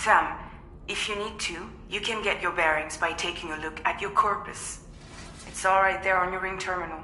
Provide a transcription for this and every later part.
Sam, if you need to, you can get your bearings by taking a look at your corpus. It's all right there on your ring terminal.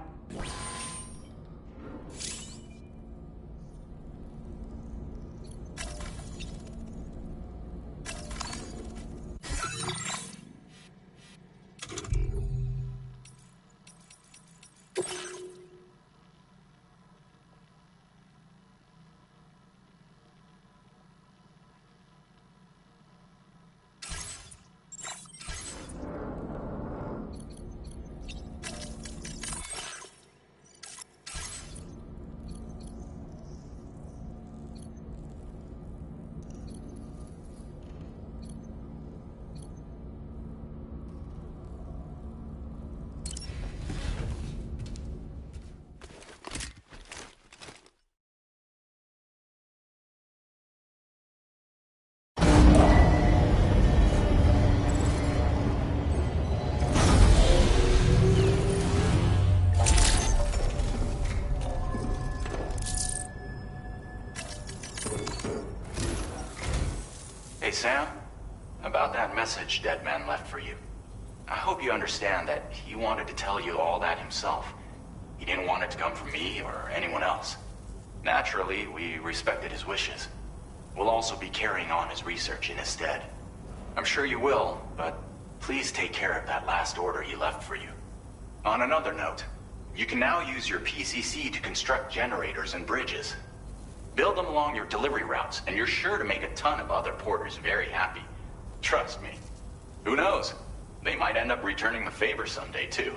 Hey, Sam. About that message Deadman left for you. I hope you understand that he wanted to tell you all that himself. He didn't want it to come from me or anyone else. Naturally, we respected his wishes. We'll also be carrying on his research in his stead. I'm sure you will, but please take care of that last order he left for you. On another note, you can now use your PCC to construct generators and bridges. Build them along your delivery routes, and you're sure to make a ton of other porters very happy. Trust me. Who knows? They might end up returning the favor someday, too.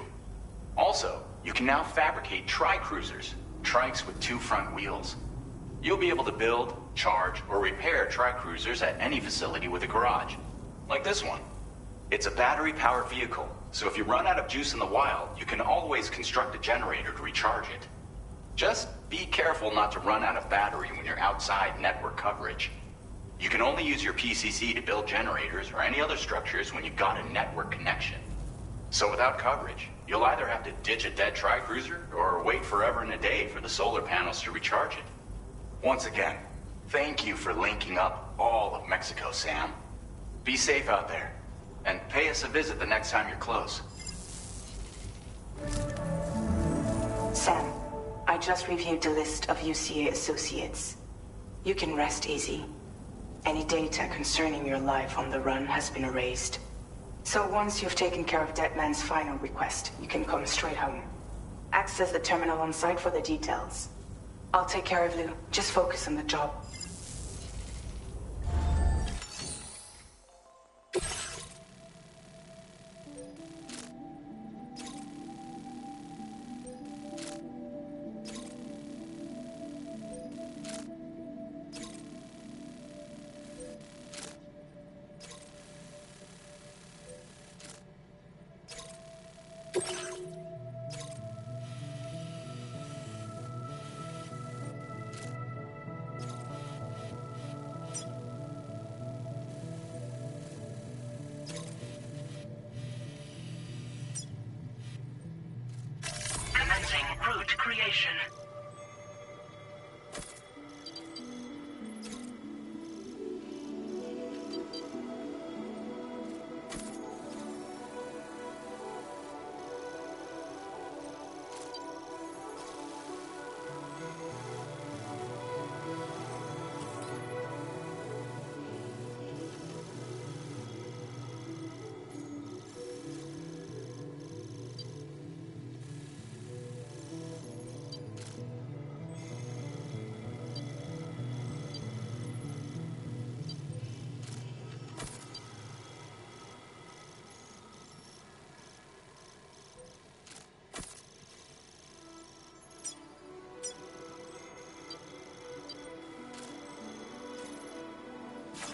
Also, you can now fabricate tri-cruisers, trikes with 2 front wheels. You'll be able to build, charge, or repair tri-cruisers at any facility with a garage. Like this one. It's a battery-powered vehicle, so if you run out of juice in the wild, you can always construct a generator to recharge it. Just be careful not to run out of battery when you're outside network coverage. You can only use your PCC to build generators or any other structures when you've got a network connection. So without coverage, you'll either have to ditch a dead tri-cruiser or wait forever and a day for the solar panels to recharge it. Once again, thank you for linking up all of Mexico, Sam. Be safe out there, and pay us a visit the next time you're close. Sam, I just reviewed the list of UCA associates. You can rest easy. Any data concerning your life on the run has been erased. So once you've taken care of Deadman's final request, you can come straight home. Access the terminal on site for the details. I'll take care of Lou. Just focus on the job. Route creation.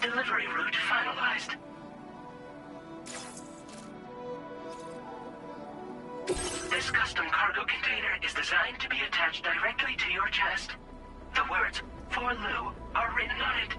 Delivery route finalized. This custom cargo container is designed to be attached directly to your chest. The words, "For Lou," are written on it.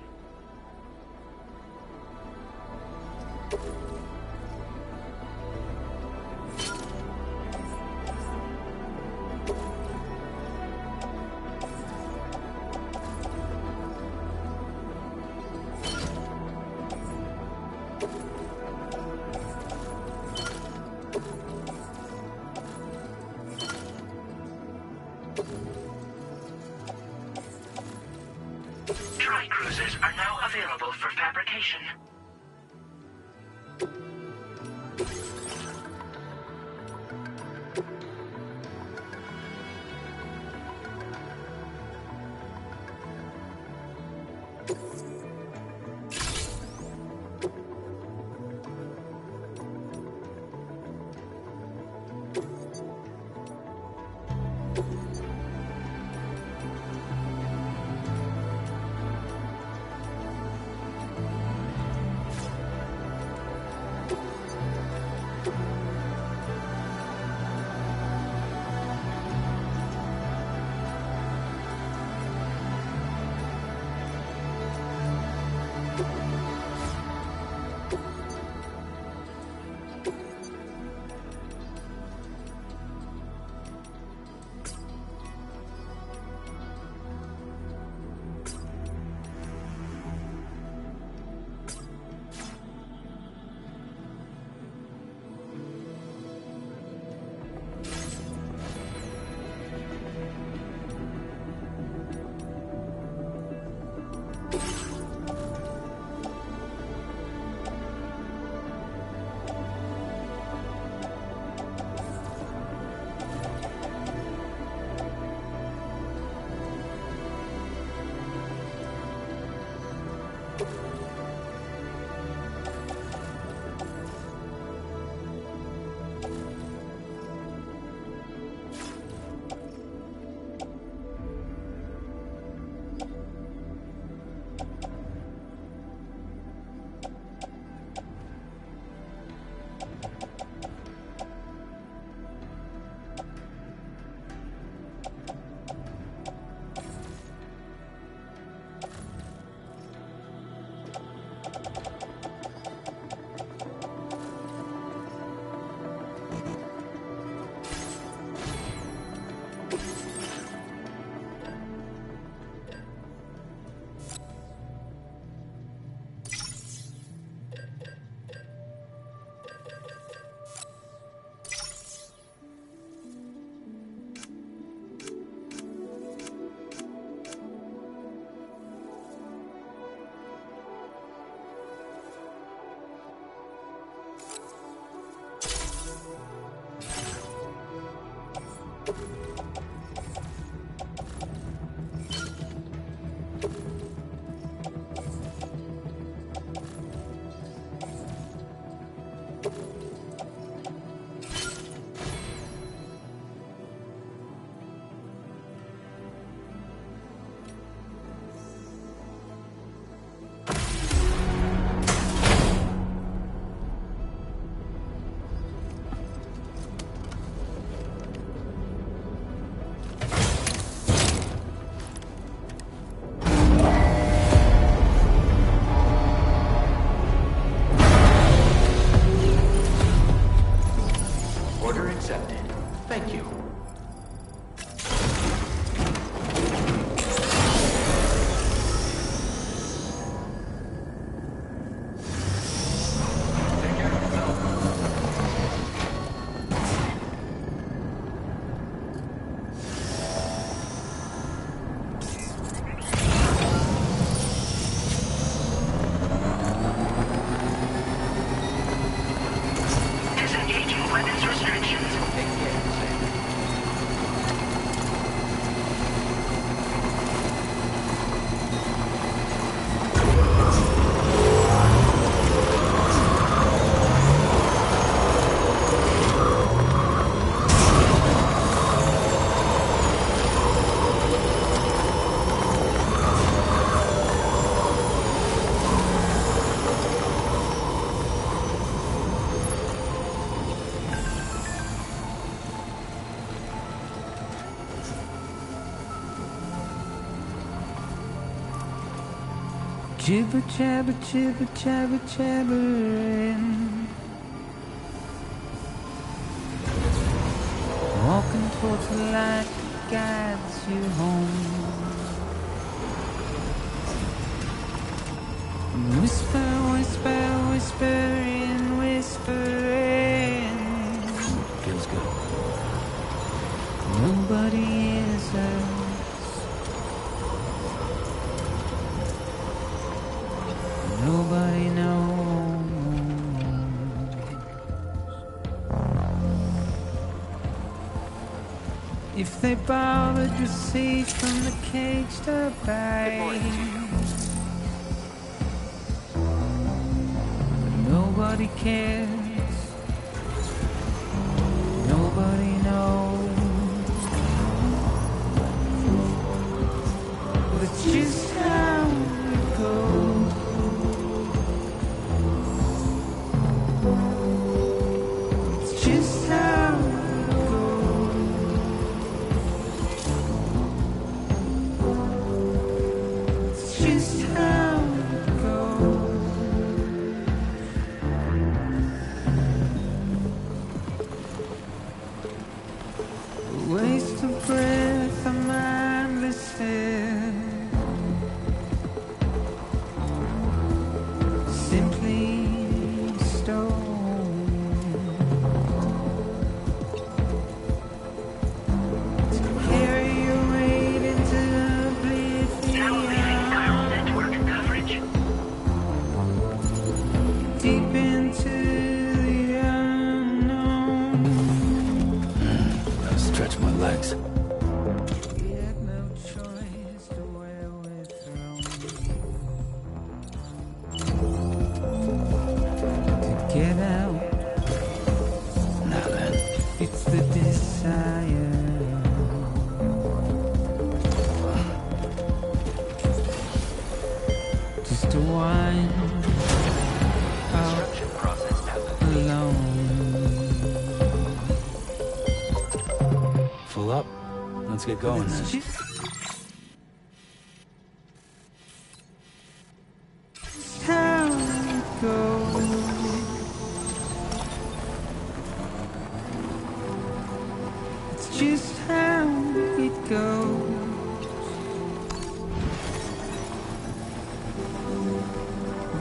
Jibber jabber, jibber jabber, jabbering. Walking towards the light that guides you home. Whisper, whisper, whispering, whispering. Feels good. Nobody is us. Nobody knows. If they bothered to see from the cage to bay, nobody cares. Nobody knows. Let's get going then. How it goes. It's just how it goes.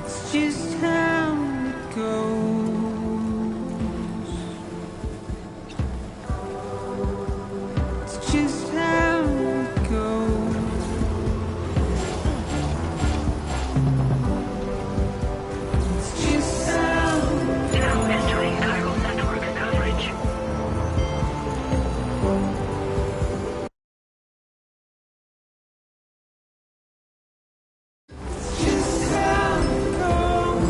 It's just how it goes. It's just how it goes. It's just how. Now entering chiral network coverage. Just how it goes.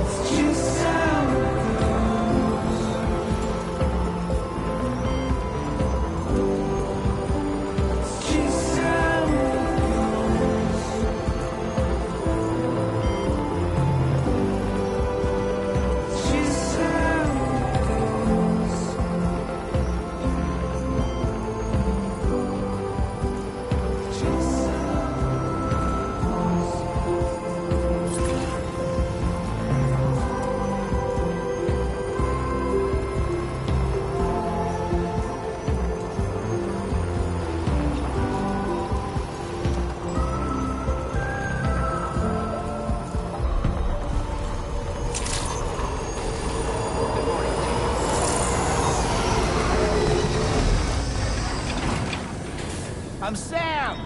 It's just how it goes. It's just how it goes. It's just how it goes. Just I'm Sam!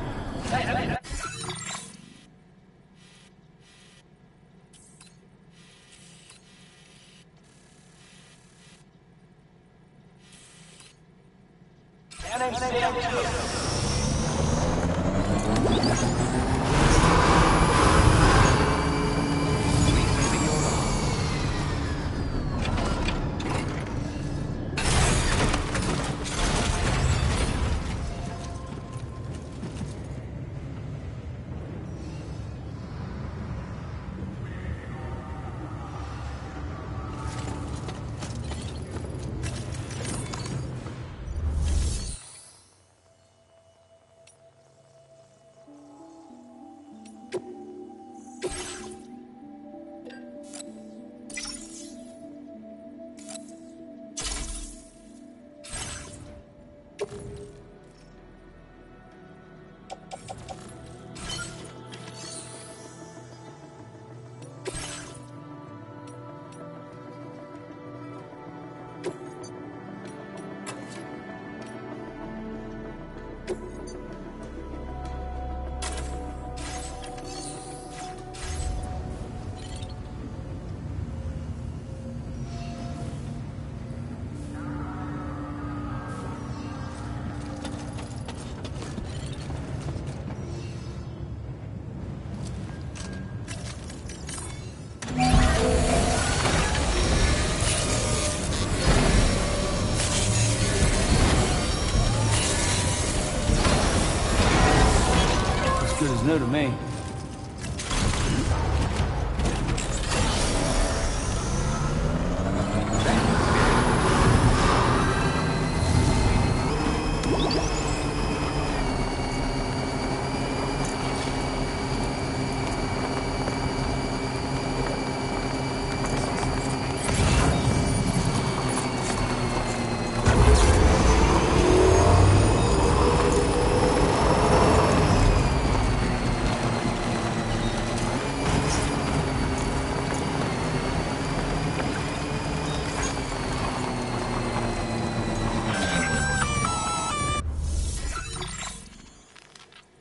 As good as new to me.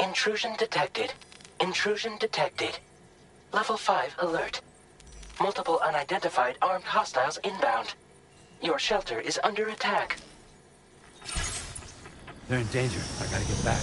Intrusion detected. Intrusion detected. Level 5 alert. Multiple unidentified armed hostiles inbound. Your shelter is under attack. They're in danger. I gotta get back.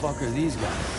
fuck are these guys?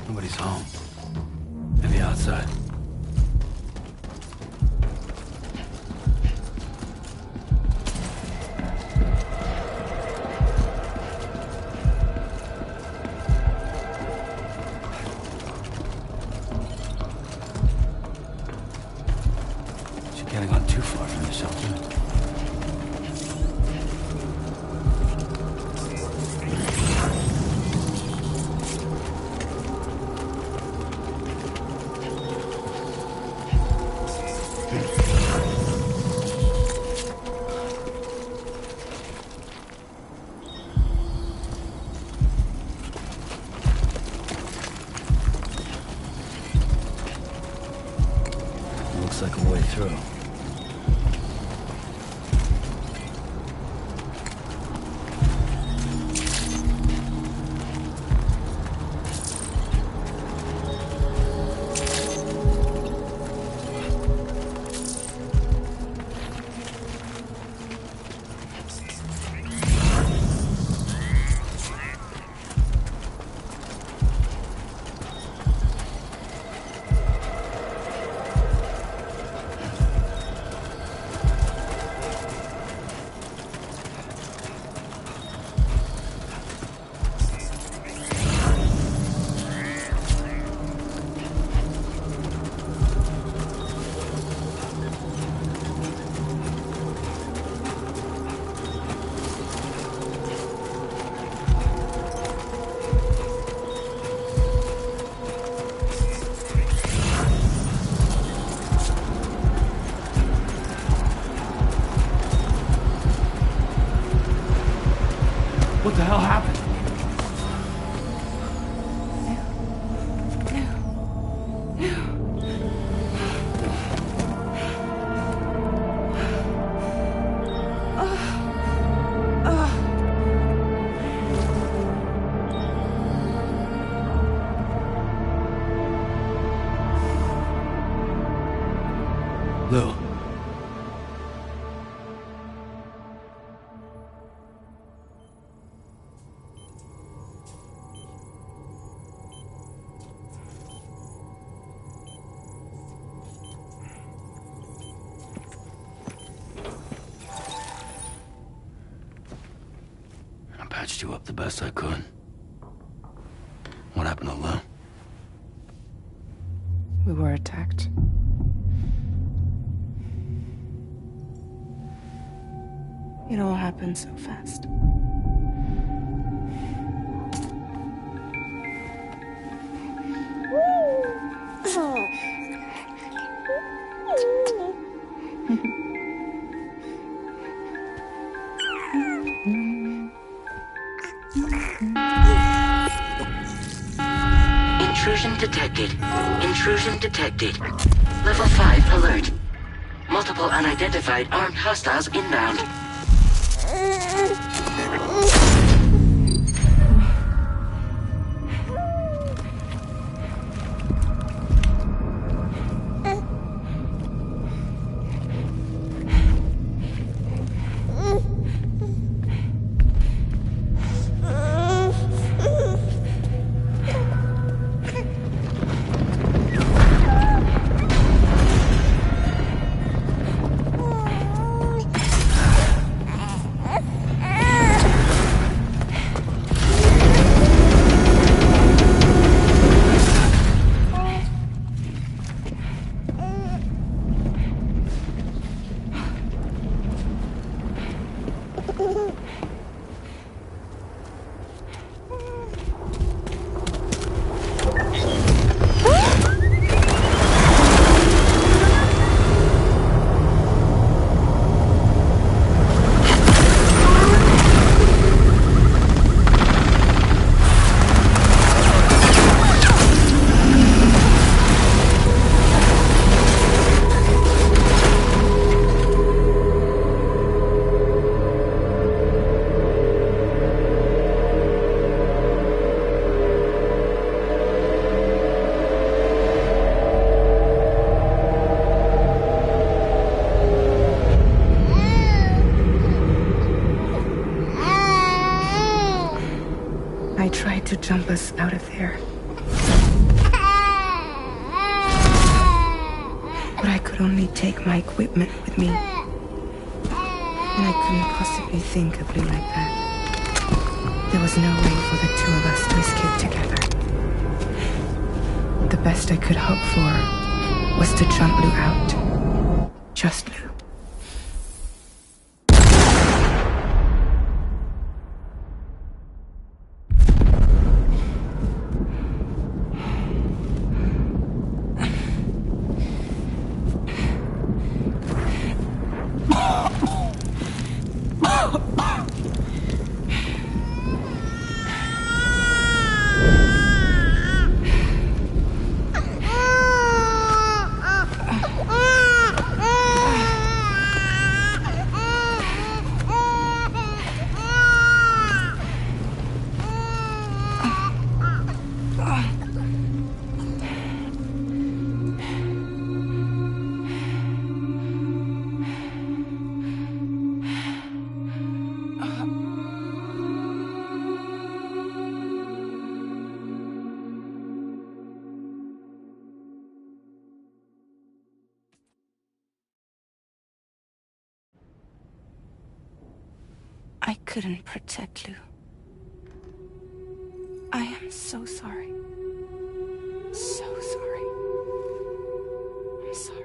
Nobody's home. Maybe outside. She can't have gone too far from the shelter. Looks like a way through. What the hell happened? Lou. I patched you up the best I could. What happened to Lou? We were attacked. It all happened so fast. Intrusion detected. Intrusion detected. Level 5 alert. Multiple unidentified armed hostiles inbound. I tried to jump us out of there. But I could only take my equipment with me. And I couldn't possibly think of Lou like that. There was no way for the two of us to escape together. The best I could hope for was to jump Lou out. Just Lou. I couldn't protect Lou. I am so sorry. So sorry. I'm sorry.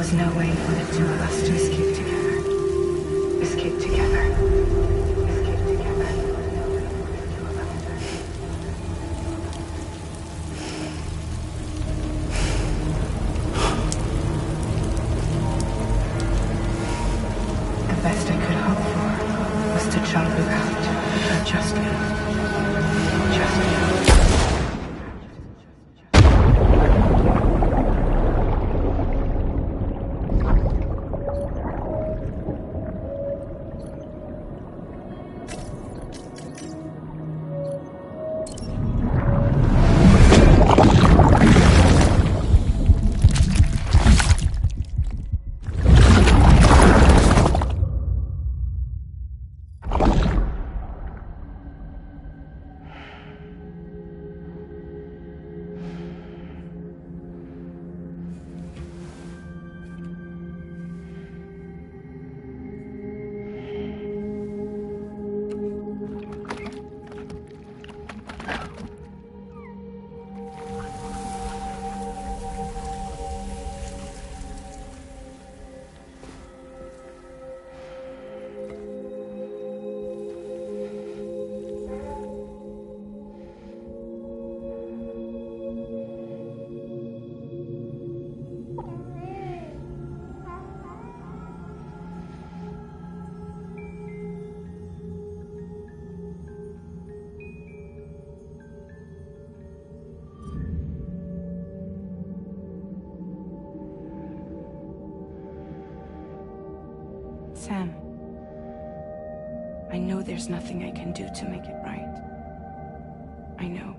was no way for the two of us to escape together. Escape together. Escape together. The best I could hope for was to jump without just me. Just me. Sam, I know there's nothing I can do to make it right. I know.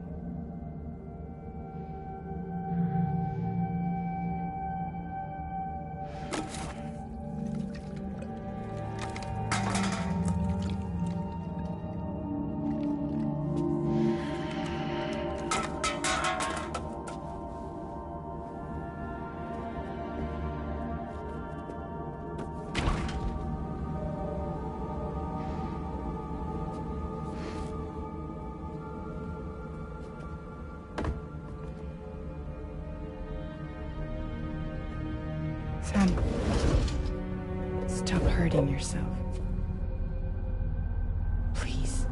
Sam, stop hurting yourself. Please.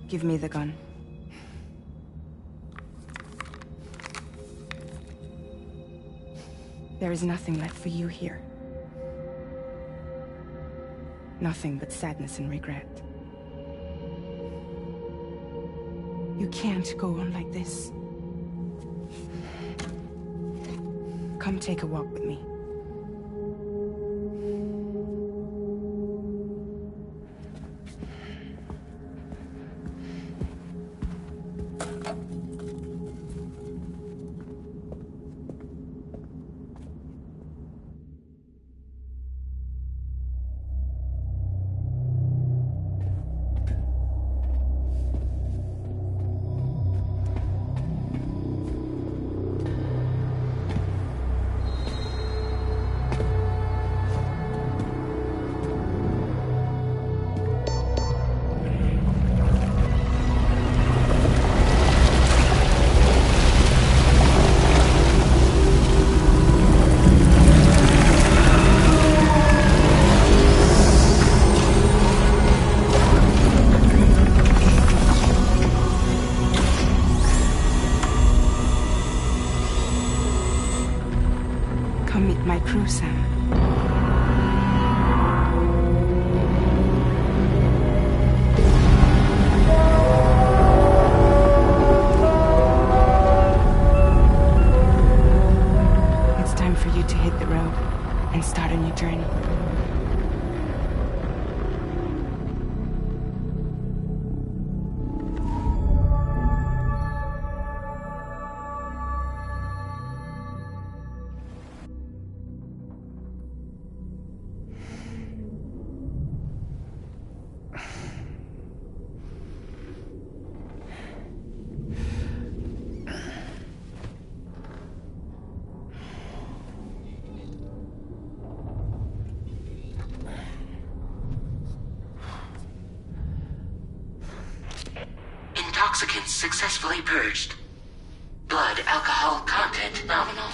Give me the gun. There is nothing left for you here. Nothing but sadness and regret. You can't go on like this. Come take a walk with me. Come meet my crew, Sam. It's time for you to hit the road and start a new journey. toxicants successfully purged. Blood alcohol content nominal.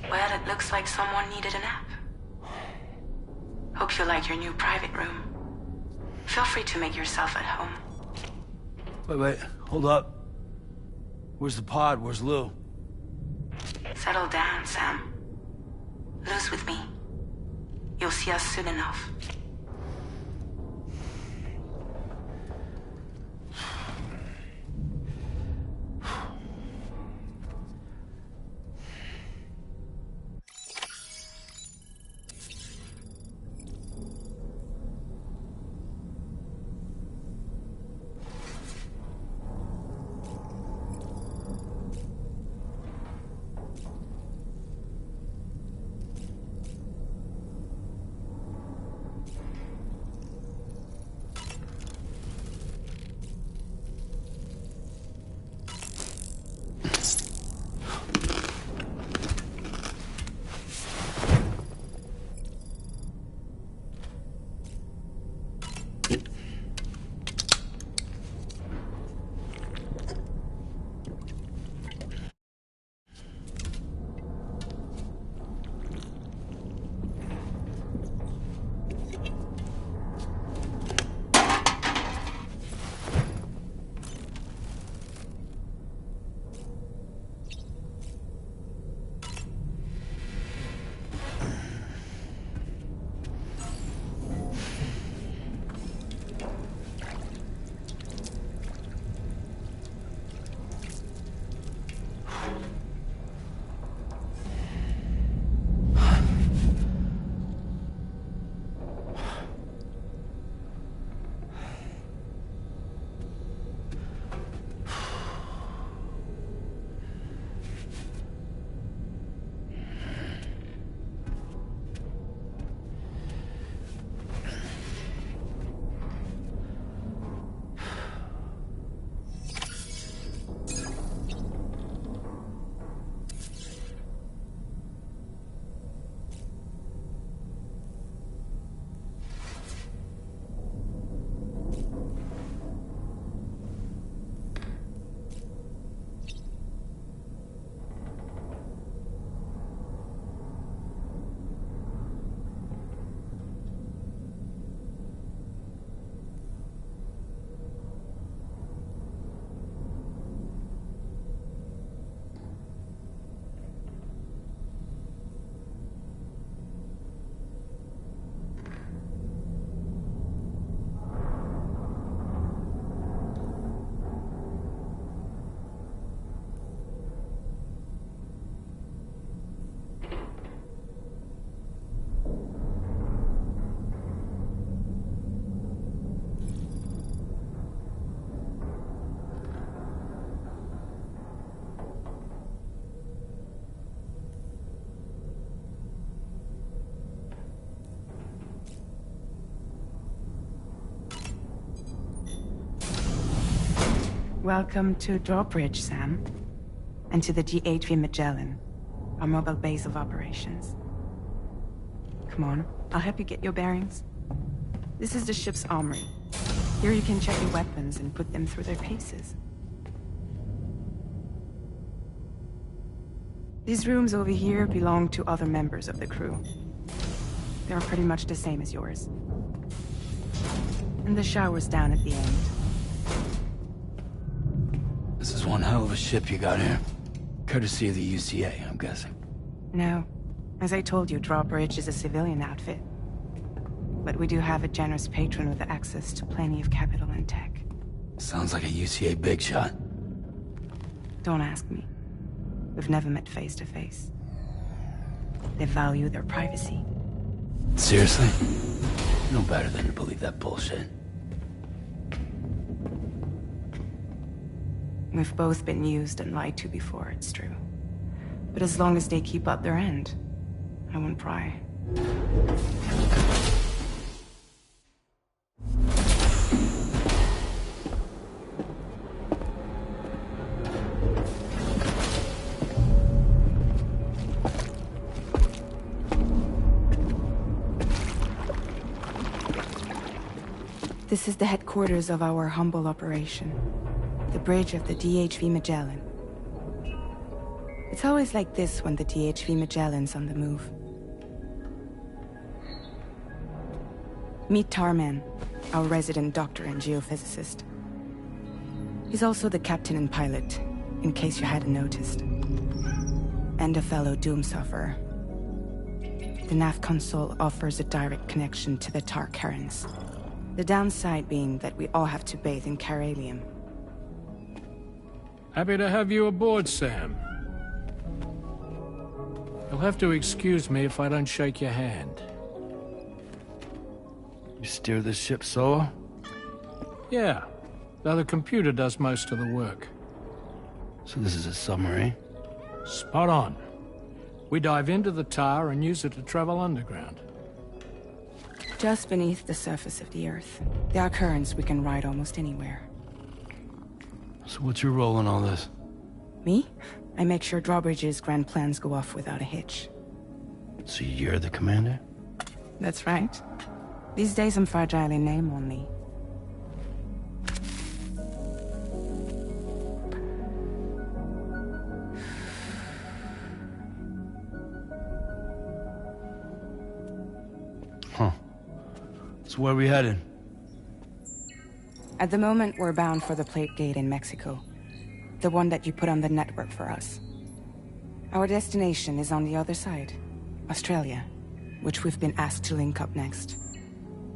Well, it looks like someone needed a nap. Hope you like your new private room. Feel free to make yourself at home. Wait, hold up. Where's the pod? Where's Lou? Settle down, Sam. Lou's with me. You'll see us soon enough. Welcome to Drawbridge, Sam. And to the GHV Magellan, our mobile base of operations. Come on, I'll help you get your bearings. This is the ship's armory. Here you can check your weapons and put them through their paces. These rooms over here belong to other members of the crew. They're pretty much the same as yours. And the shower's down at the end. This is one hell of a ship you got here. Courtesy of the UCA, I'm guessing. No. As I told you, Drawbridge is a civilian outfit. But we do have a generous patron with access to plenty of capital and tech. Sounds like a UCA big shot. Don't ask me. We've never met face to face. They value their privacy. Seriously? No better than to believe that bullshit. We've both been used and lied to before, it's true. But as long as they keep up their end, I won't pry. This is the headquarters of our humble operation. The bridge of the DHV Magellan. It's always like this when the DHV Magellan's on the move. Meet Tarman, our resident doctor and geophysicist. He's also the captain and pilot, in case you hadn't noticed. And a fellow Doom sufferer. The nav console offers a direct connection to the Tar currents. The downside being that we all have to bathe in Caralium. Happy to have you aboard, Sam. You'll have to excuse me if I don't shake your hand. You steer this ship solo? Yeah, though the computer does most of the work. So this is a submarine? Spot on. We dive into the Tar and use it to travel underground. Just beneath the surface of the Earth. There are currents we can ride almost anywhere. So what's your role in all this? Me? I make sure Drawbridge's grand plans go off without a hitch. So you're the commander? That's right. These days I'm fragile in name only. Huh. So where are we headed? At the moment, we're bound for the Plate Gate in Mexico. The one that you put on the network for us. Our destination is on the other side, Australia, which we've been asked to link up next.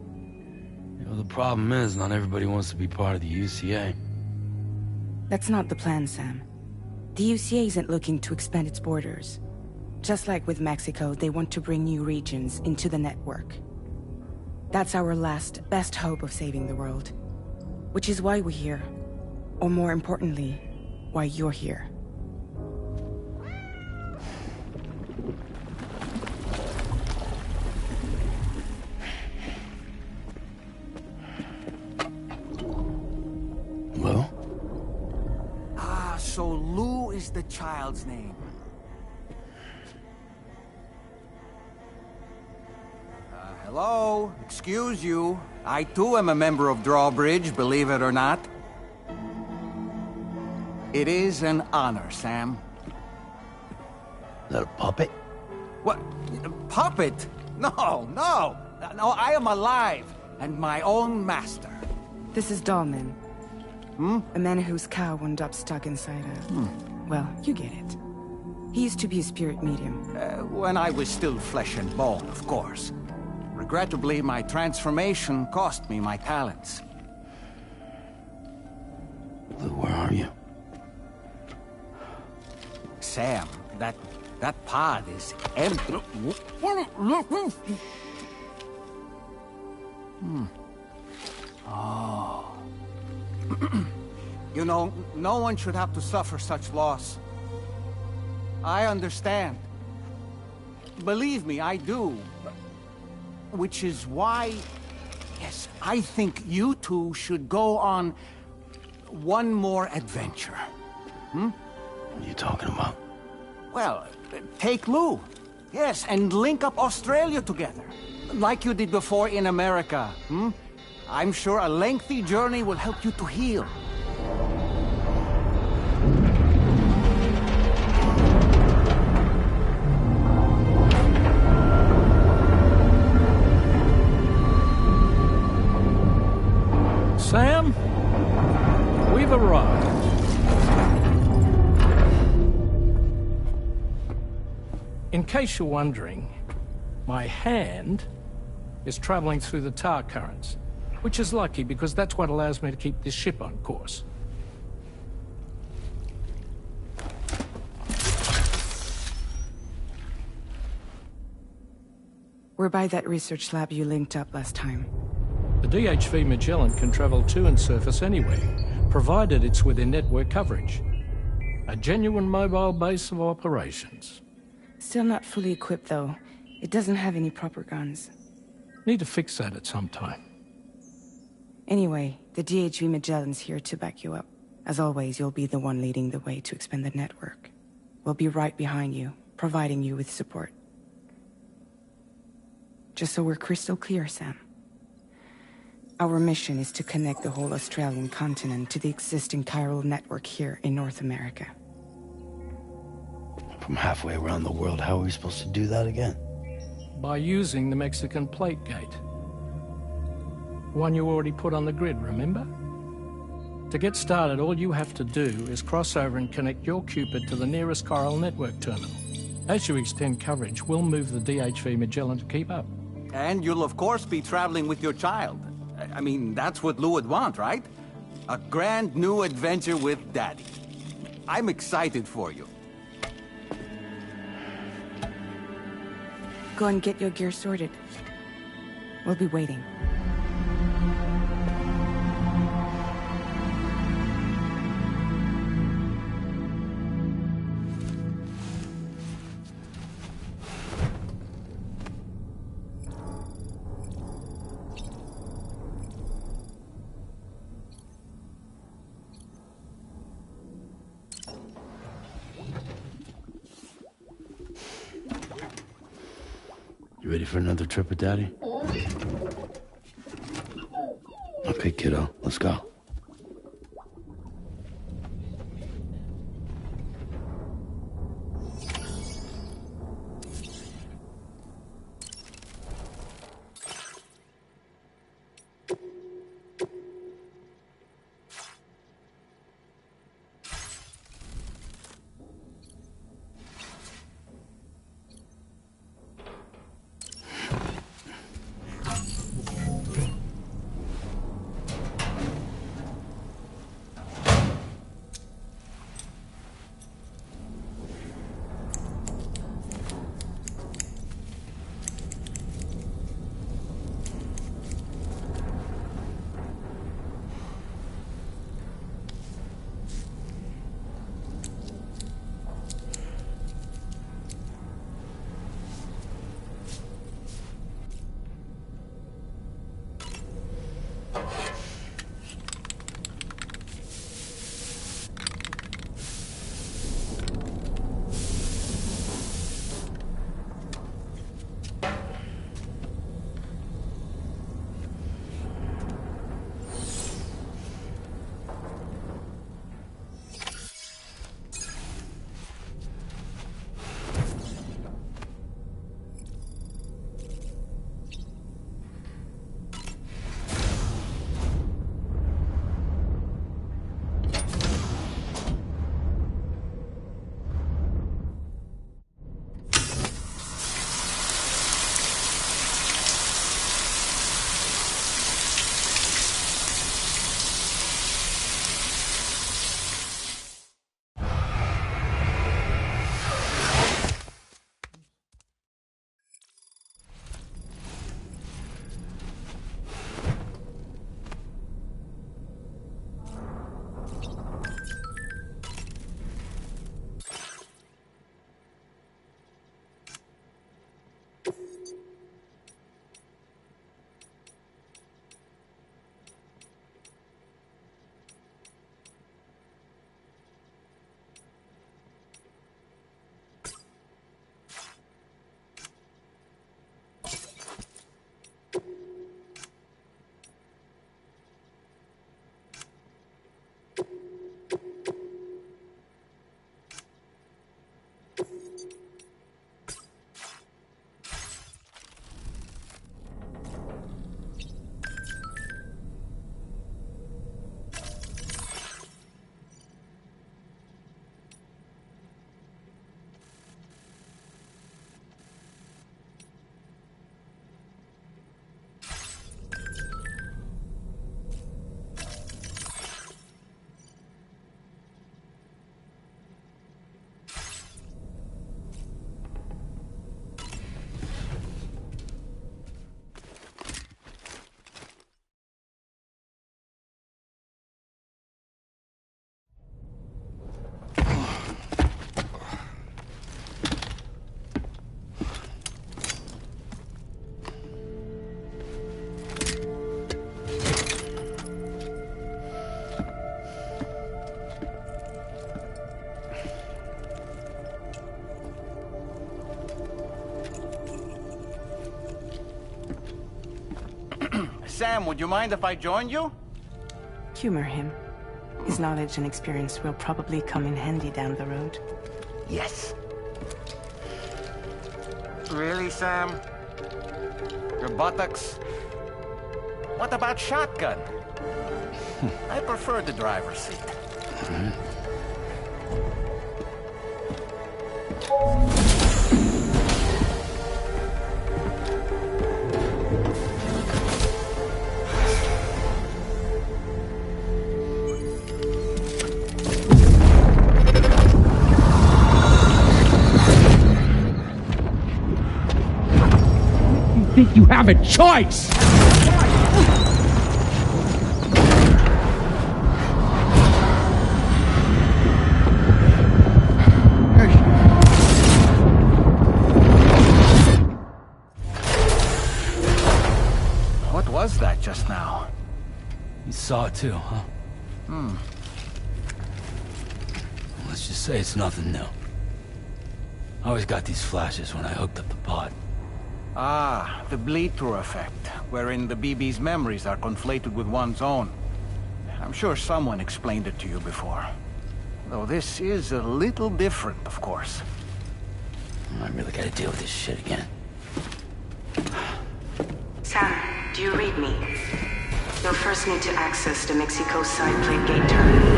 You know, the problem is, not everybody wants to be part of the UCA. That's not the plan, Sam. The UCA isn't looking to expand its borders. Just like with Mexico, they want to bring new regions into the network. That's our last, best hope of saving the world. Which is why we're here. Or more importantly, why you're here. Well? Ah, so Lou is the child's name. Hello? Excuse you. I too am a member of Drawbridge, believe it or not. It is an honor, Sam. Is that a puppet? What? Puppet? No, no! No, I am alive, and my own master. This is Dahlman. A man whose cow wound up stuck inside a... Well, you get it. He used to be a spirit medium. When I was still flesh and bone, of course. Regrettably, my transformation cost me my talents. Lou, where are you? Sam, that pod is empty. Oh. You know, no one should have to suffer such loss. I understand. Believe me, I do. Which is why, yes, I think you two should go on one more adventure. What are you talking about? Well, take Lou. Yes, and link up Australia together. Like you did before in America. I'm sure a lengthy journey will help you to heal. Sam, we've arrived. In case you're wondering, my hand is traveling through the tar currents, which is lucky because that's what allows me to keep this ship on course. We're by that research lab you linked up last time. The DHV Magellan can travel to and surface anywhere, provided it's within network coverage. A genuine mobile base of operations. Still not fully equipped, though. It doesn't have any proper guns. Need to fix that at some time. Anyway, the DHV Magellan's here to back you up. As always, you'll be the one leading the way to expand the network. We'll be right behind you, providing you with support. Just so we're crystal clear, Sam. Our mission is to connect the whole Australian continent to the existing chiral network here in North America. From halfway around the world, how are we supposed to do that again? By using the Mexican plate gate. One you already put on the grid, remember? To get started, all you have to do is cross over and connect your Cupid to the nearest chiral network terminal. As you extend coverage, we'll move the DHV Magellan to keep up. And you'll of course be traveling with your child. I mean, that's what Lou would want, right? A grand new adventure with Daddy. I'm excited for you. Go and get your gear sorted. We'll be waiting. You ready for another trip with Daddy? Okay, kiddo, let's go. Sam, would you mind if I joined you? Humor him. His knowledge and experience will probably come in handy down the road. Yes. Really, Sam? Your buttocks? What about shotgun? I prefer the driver's seat. Think you have a choice? What was that just now? You saw it too, huh? Let's just say it's nothing new. I always got these flashes when I hooked up the pod. Ah, the bleed-through effect, wherein the BB's memories are conflated with one's own. I'm sure someone explained it to you before. Though this is a little different, of course. I really gotta deal with this shit again. Sam, do you read me? You'll first need to access the Mexico side plate gate terminal.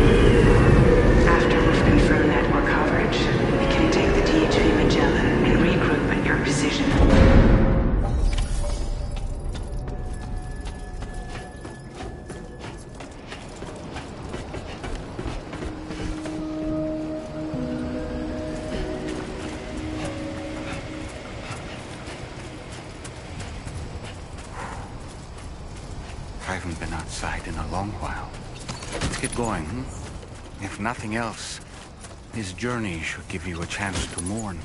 After we've confirmed network coverage, we can take the DHV Magellan and regroup at your position. I haven't been outside in a long while. Let's get going, If nothing else, this journey should give you a chance to mourn.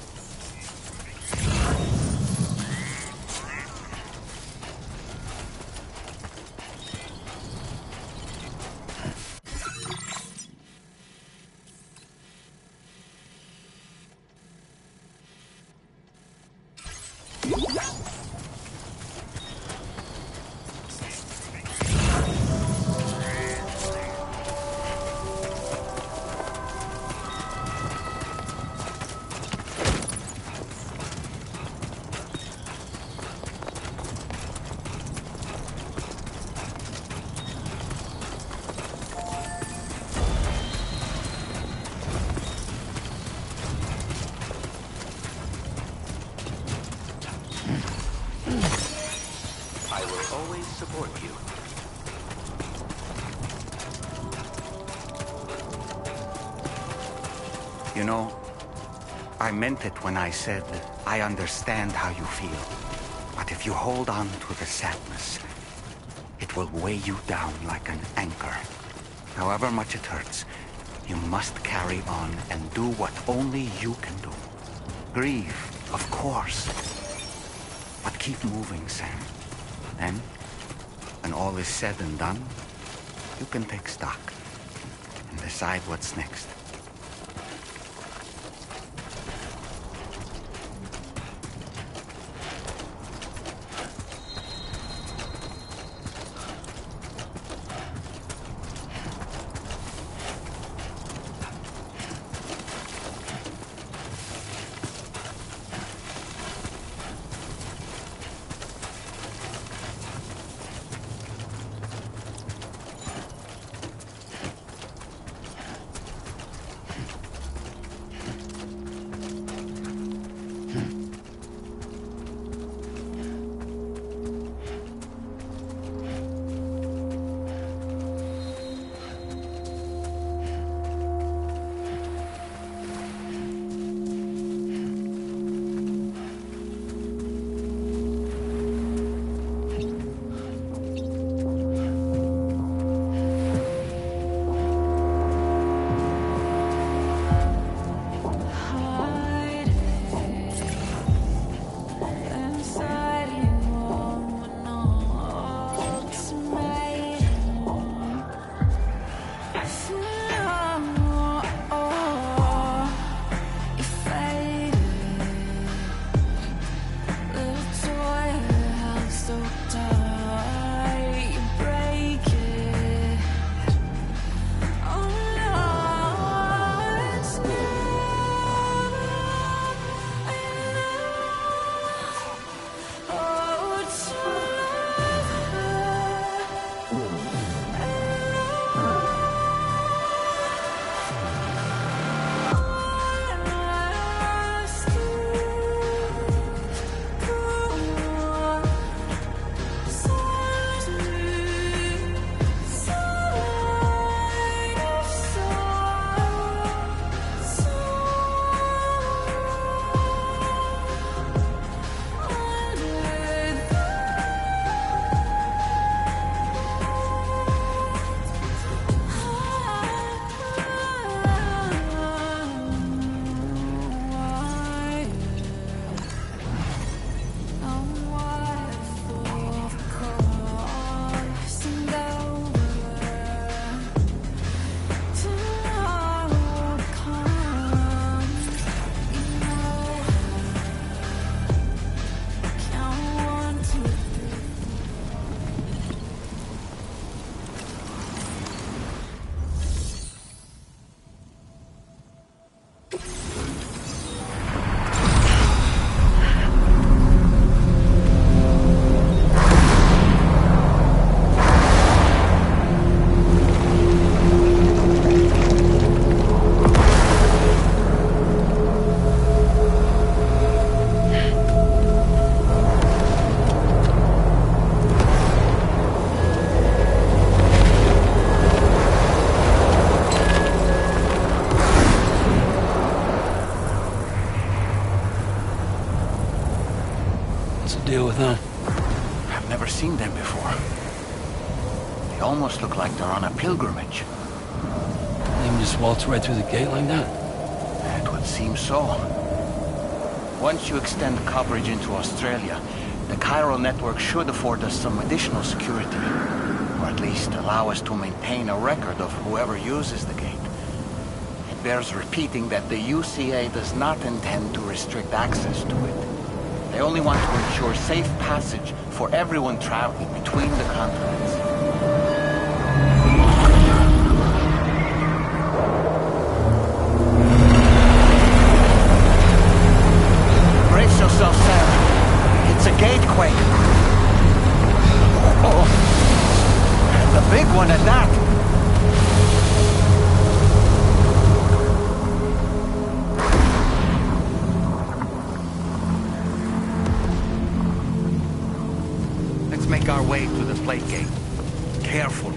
I will always support you. You know, I meant it when I said, I understand how you feel. But if you hold on to the sadness, it will weigh you down like an anchor. However much it hurts, you must carry on and do what only you can do. Grieve, of course. But keep moving, Sam. Then, when all is said and done, you can take stock and decide what's next. for. They almost look like they're on a pilgrimage. They can just waltz right through the gate like that? It would seem so. Once you extend coverage into Australia, the chiral network should afford us some additional security. Or at least allow us to maintain a record of whoever uses the gate. It bears repeating that the UCA does not intend to restrict access to it. They only want to ensure safe passage for everyone traveling between the continents. Brace yourself, Sam. It's a gatequake. Oh, and a big one at that. Let's make our way to the plate gate. Carefully.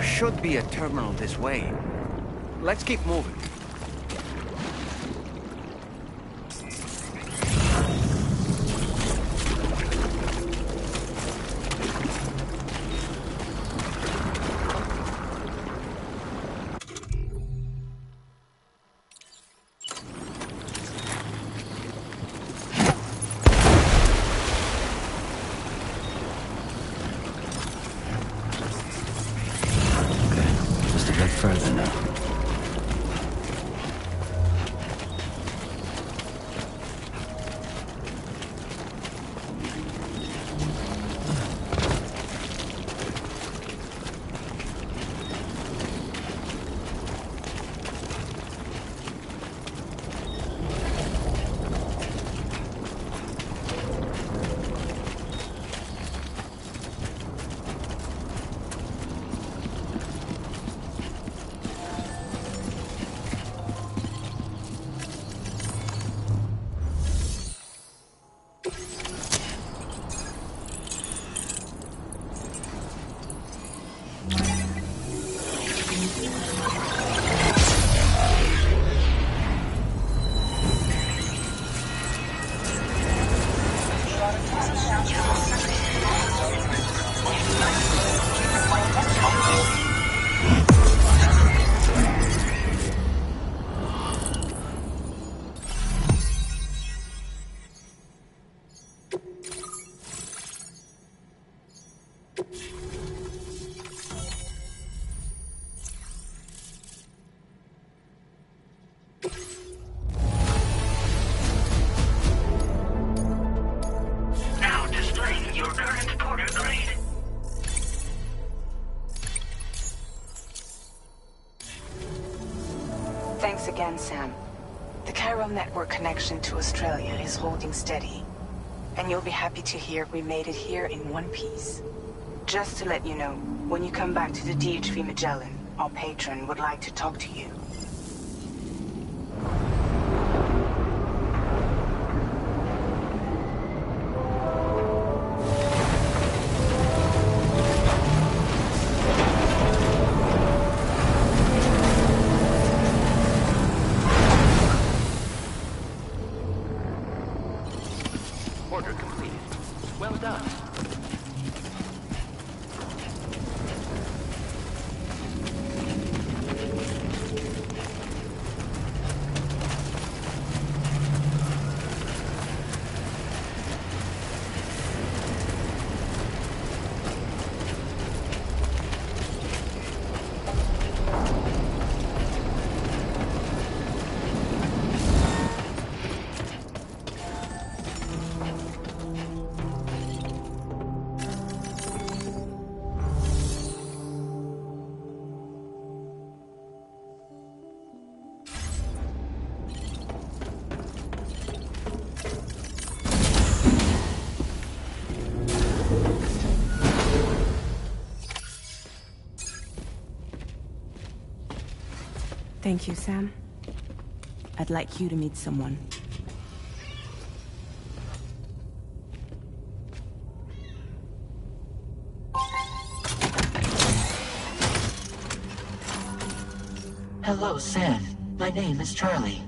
Should be a terminal this way. Let's keep moving. Further now. Now displaying your current porter grade. Thanks again, Sam. The chiral network connection to Australia is holding steady. And you'll be happy to hear we made it here in one piece. Just to let you know, when you come back to the DHV Magellan, our patron would like to talk to you. Order completed. Well done. Thank you, Sam. I'd like you to meet someone. Hello, Sam. My name is Charlie.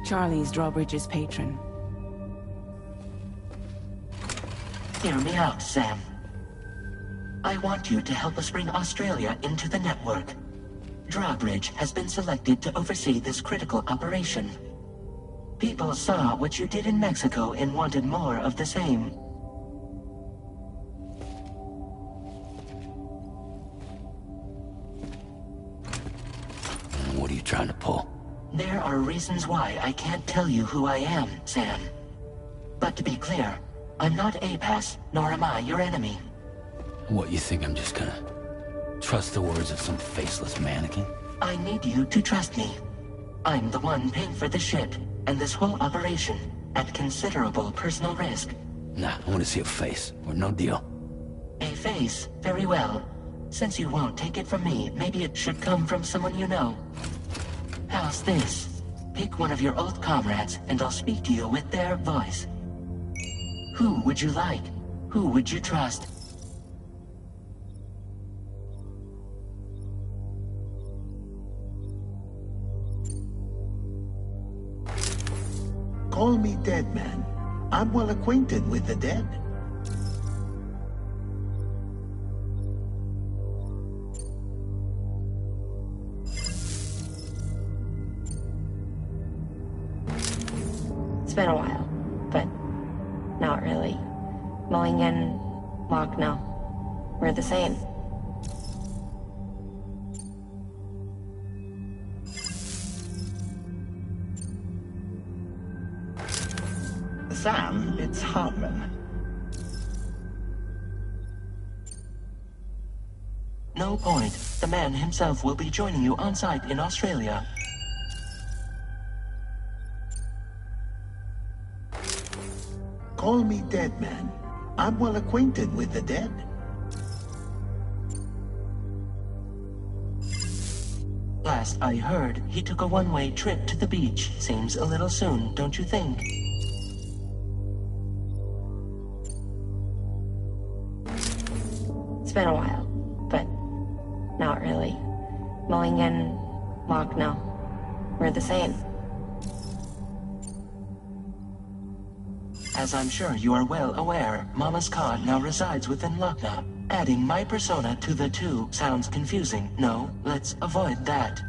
Charlie's Drawbridge's patron. Hear me out, Sam. I want you to help us bring Australia into the network. Drawbridge has been selected to oversee this critical operation. People saw what you did in Mexico and wanted more of the same. What are you trying to pull? There are reasons why I can't tell you who I am, Sam. But to be clear, I'm not APAS, nor am I your enemy. What, you think I'm just gonna trust the words of some faceless mannequin? I need you to trust me. I'm the one paying for the ship, and this whole operation, at considerable personal risk. Nah, I want to see a face, or no deal. A face? Very well. Since you won't take it from me, maybe it should come from someone you know. How's this? Pick one of your old comrades, and I'll speak to you with their voice. Who would you like? Who would you trust? Call me Dead Man. I'm well acquainted with the dead. It's been a while, but not really. Mulligan, Locke, no. We're the same. Sam, it's Hartman. No point. The man himself will be joining you on site in Australia. Call me Dead Man. I'm well acquainted with the dead. Glad Last I heard, he took a one-way trip to the beach. Seems a little soon, don't you think? It's been a while, but not really. Mowing in Wagner. We're the same. As I'm sure you are well aware, Mama's car now resides within Lochna. Adding my persona to the two sounds confusing. No, let's avoid that.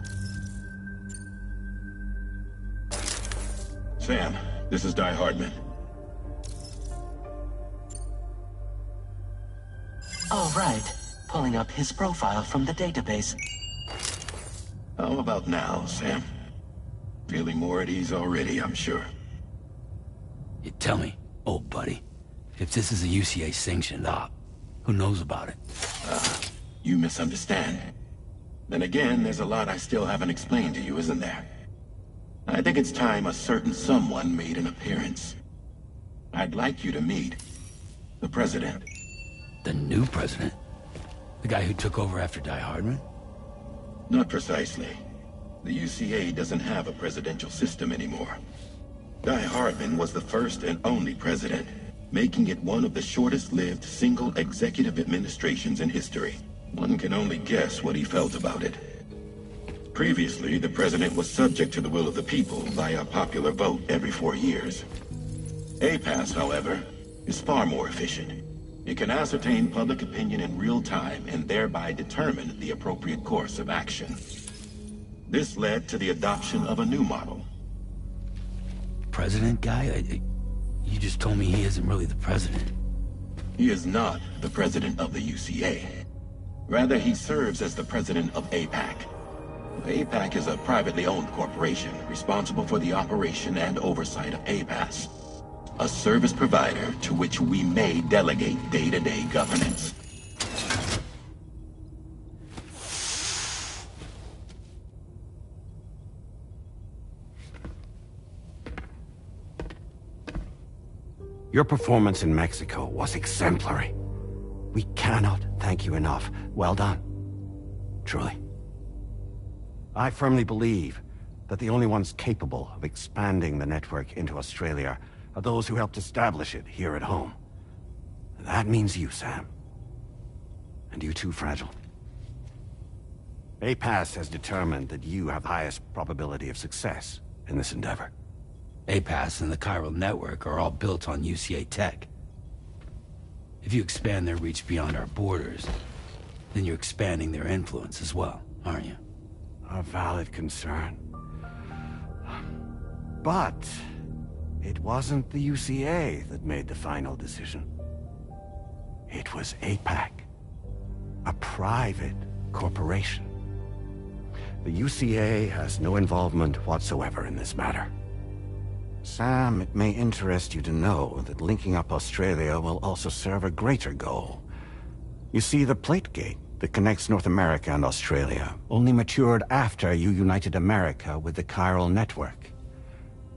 Sam, this is Di Hardman. All right. Pulling up his profile from the database. How about now, Sam? Feeling more at ease already, I'm sure. You tell me, old buddy, if this is a UCA-sanctioned op, who knows about it? You misunderstand. Then again, there's a lot I still haven't explained to you, isn't there? I think it's time a certain someone made an appearance. I'd like you to meet the President. The new president? The guy who took over after Di Hardman? Not precisely. The UCA doesn't have a presidential system anymore. Di Hardman was the first and only president, making it one of the shortest-lived single executive administrations in history. One can only guess what he felt about it. Previously, the president was subject to the will of the people via a popular vote every 4 years. APAS, however, is far more efficient. It can ascertain public opinion in real time and thereby determine the appropriate course of action. This led to the adoption of a new model. President guy? You just told me he isn't really the president. He is not the president of the UCA. Rather, he serves as the president of APAC. APAC is a privately owned corporation responsible for the operation and oversight of APAS, a service provider to which we may delegate day-to-day governance. Your performance in Mexico was exemplary. We cannot thank you enough. Well done. Truly. I firmly believe that the only ones capable of expanding the network into Australia are those who helped establish it here at home. That means you, Sam. And you too, Fragile. APAS has determined that you have the highest probability of success in this endeavor. APAS and the chiral network are all built on UCA tech. If you expand their reach beyond our borders, then you're expanding their influence as well, aren't you? A valid concern. But it wasn't the UCA that made the final decision. It was APAC, a private corporation. The UCA has no involvement whatsoever in this matter. Sam, it may interest you to know that linking up Australia will also serve a greater goal. You see, the plate gate that connects North America and Australia only matured after you united America with the chiral network.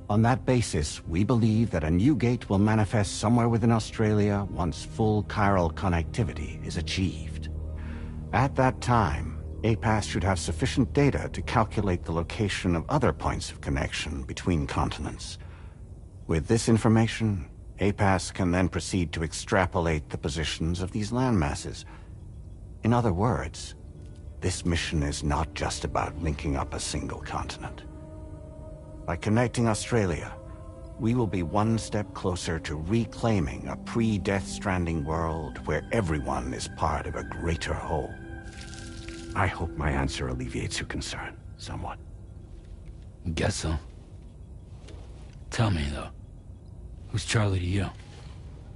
On that basis, we believe that a new gate will manifest somewhere within Australia once full chiral connectivity is achieved. At that time, APAS should have sufficient data to calculate the location of other points of connection between continents. With this information, APAS can then proceed to extrapolate the positions of these landmasses. In other words, this mission is not just about linking up a single continent. By connecting Australia, we will be one step closer to reclaiming a pre-Death Stranding world where everyone is part of a greater whole. I hope my answer alleviates your concern somewhat. Guess so. Tell me, though, who's Charlie to you?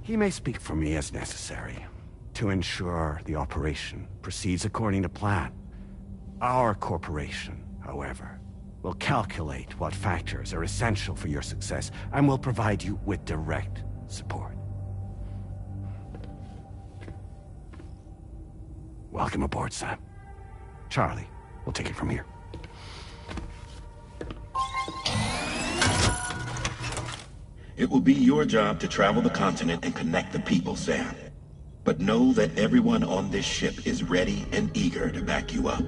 He may speak for me as necessary, to ensure the operation proceeds according to plan. Our corporation, however, will calculate what factors are essential for your success, and will provide you with direct support. Welcome aboard, Sam. Charlie, we'll take it from here. It will be your job to travel the continent and connect the people, Sam. But know that everyone on this ship is ready and eager to back you up.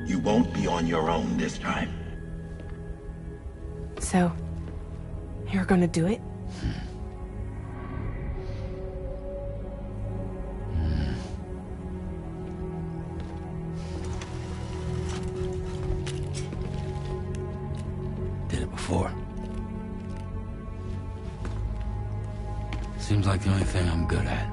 You won't be on your own this time. So, you're gonna do it? Did it before. Seems like the only thing I'm good at.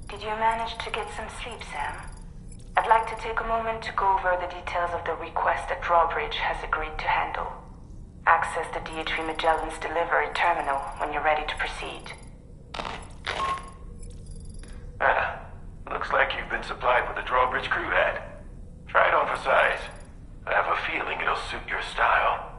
Did you manage to get some sleep, Sam? I'd like to take a moment to go over the details of the request that Drawbridge has agreed to handle. Access the DHV Magellan's delivery terminal when you're ready to proceed. Looks like you've been supplied with the Drawbridge crew hat. Try it on for size. I have a feeling it'll suit your style.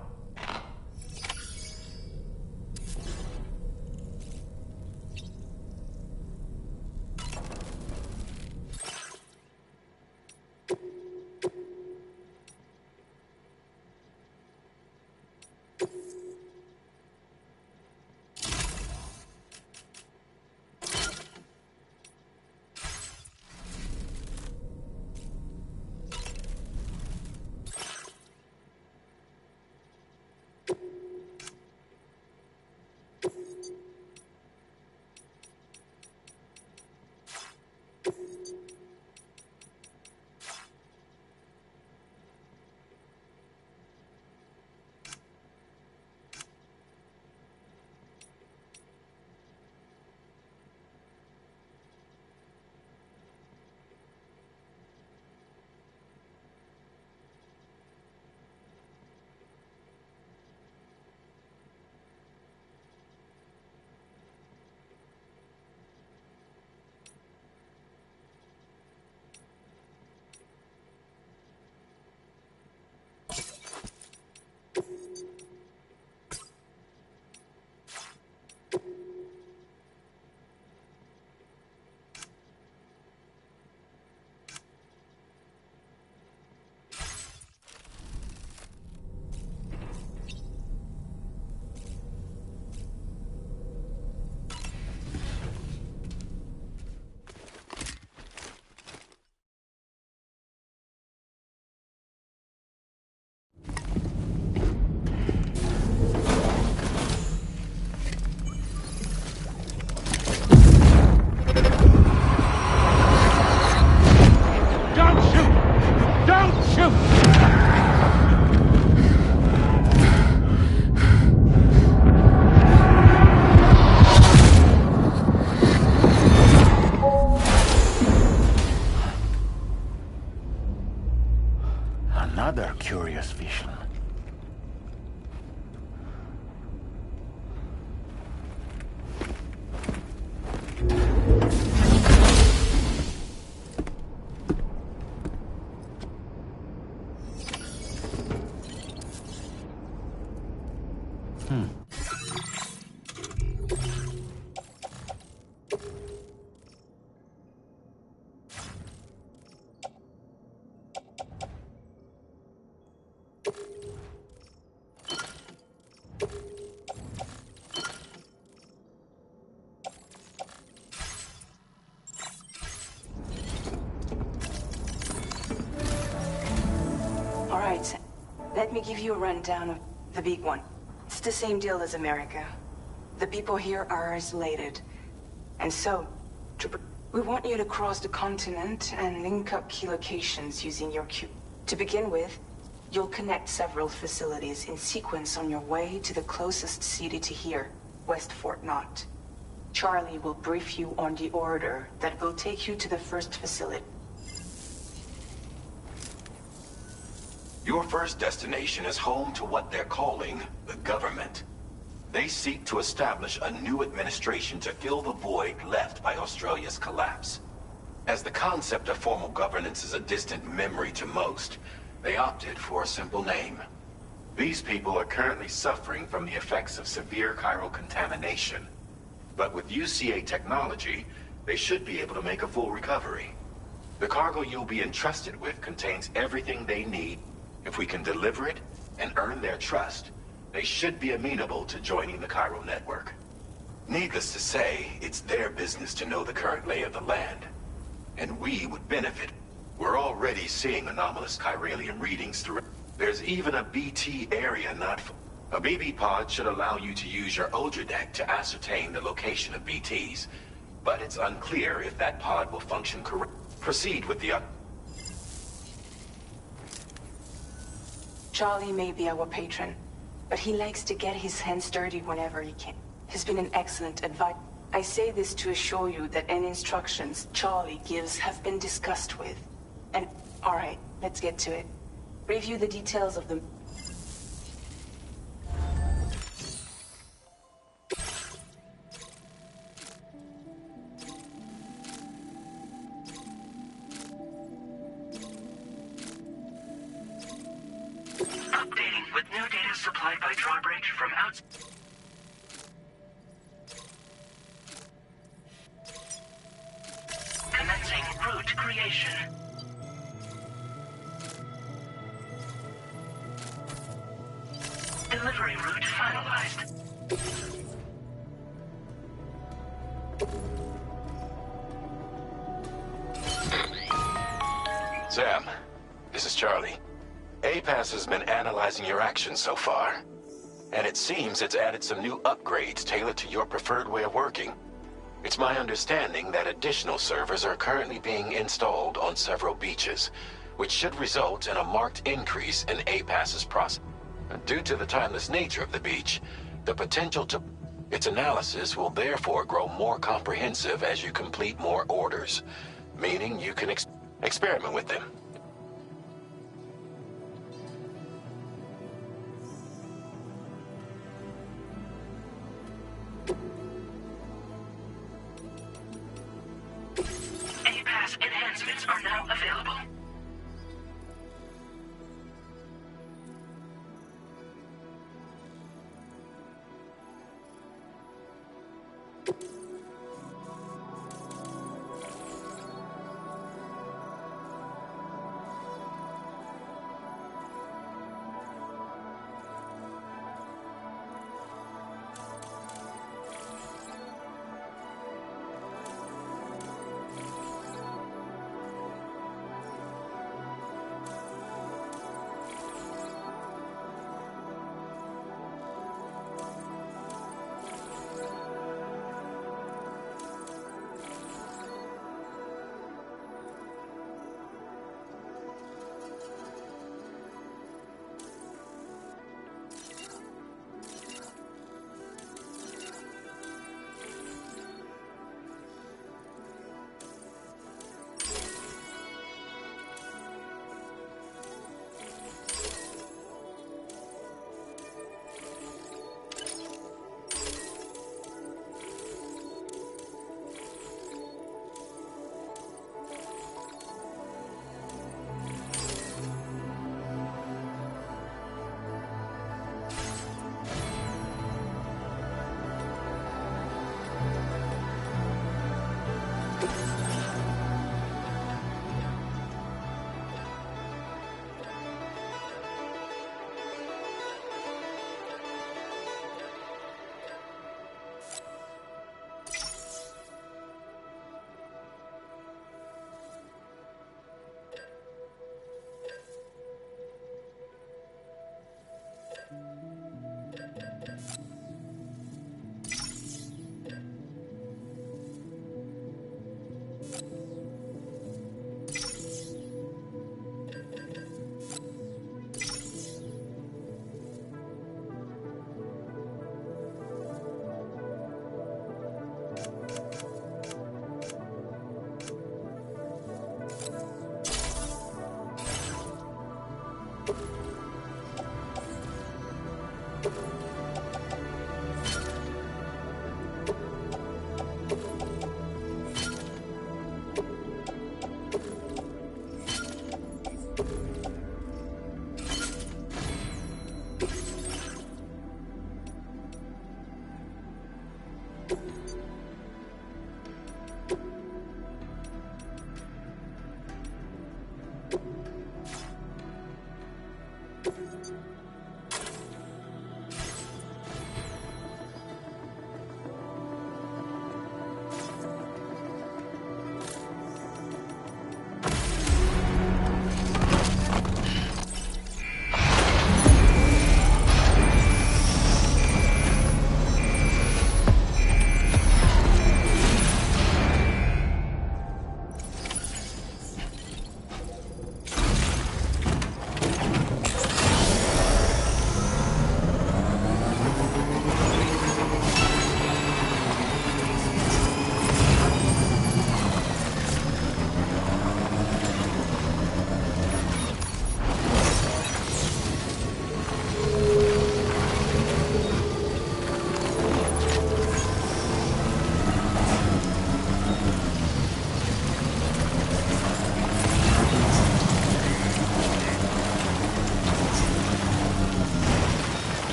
Another curious vision. Let me give you a rundown of the big one. It's the same deal as America. The people here are isolated. And so, we want you to cross the continent and link up key locations using your cube. To begin with, you'll connect several facilities in sequence on your way to the closest city to here, West Fort Knott. Charlie will brief you on the order that will take you to the first facility. Your first destination is home to what they're calling the government. They seek to establish a new administration to fill the void left by Australia's collapse. As the concept of formal governance is a distant memory to most, they opted for a simple name. These people are currently suffering from the effects of severe chiral contamination. But with UCA technology, they should be able to make a full recovery. The cargo you'll be entrusted with contains everything they need. If we can deliver it and earn their trust, they should be amenable to joining the chiral network. Needless to say, it's their business to know the current lay of the land. And we would benefit. We're already seeing anomalous chiralium readings through. There's even a BT area not... A BB pod should allow you to use your Ultra deck to ascertain the location of BTs. But it's unclear if that pod will function correctly. Proceed with the... Charlie may be our patron, but he likes to get his hands dirty whenever he can. He's been an excellent advisor. I say this to assure you that any instructions Charlie gives have been discussed with. And, alright, let's get to it. Review the details of the... Updating with new data supplied by Drawbridge from outside. Commencing route creation. Delivery route finalized. Sam, this is Charlie. APAS has been analyzing your actions so far, and it seems it's added some new upgrades tailored to your preferred way of working. It's my understanding that additional servers are currently being installed on several beaches, which should result in a marked increase in APAS's process. Due to the timeless nature of the beach, the potential to... Its analysis will therefore grow more comprehensive as you complete more orders, meaning you can experiment with them. APAS enhancements are now available.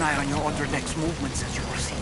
eye on your underdeck's movements as you proceed.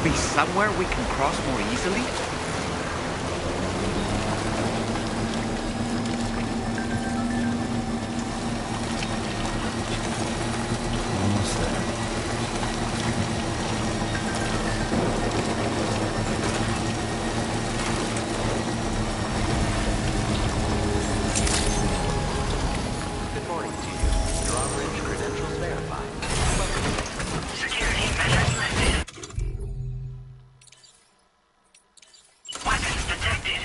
Be somewhere we can cross more easily? Almost there. Good morning to you. Drawbridge credentials verified. Welcome. Security measures lifted. Weapons detected.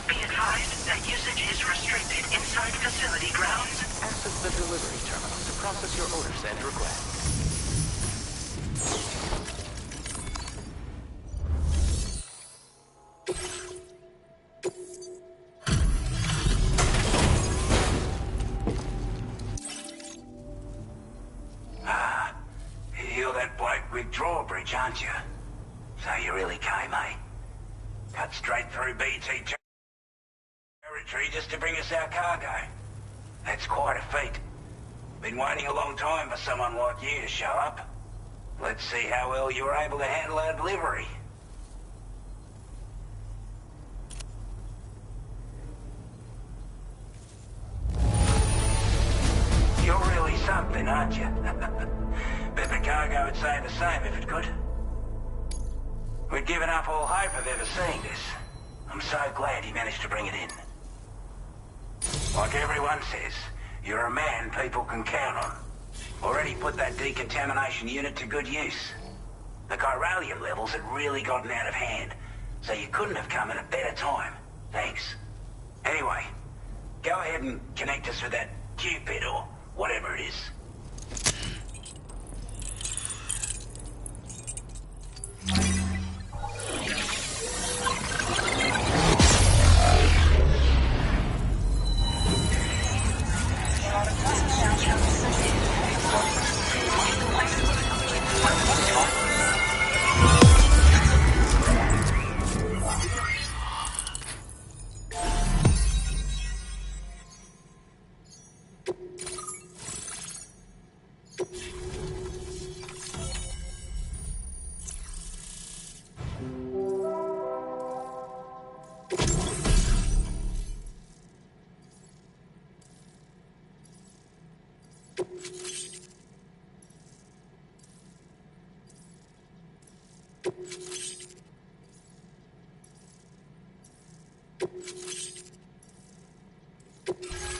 Be advised that usage is restricted inside facility grounds. Access the delivery terminal to process your orders and requests. You're that bloke with drawbridge, aren't you? So you really came, eh? Cut straight through BT territory just to bring us our cargo. That's quite a feat. Been waiting a long time for someone like you to show up. Let's see how well you were able to handle our delivery. You're really something, aren't you? Bet the cargo would say the same if it could. We'd given up all hope of ever seeing this. I'm so glad he managed to bring it in. Like everyone says, you're a man people can count on. Already put that decontamination unit to good use. The chiralium levels had really gotten out of hand, so you couldn't have come at a better time. Thanks. Anyway, go ahead and connect us with that Cupid or whatever it is.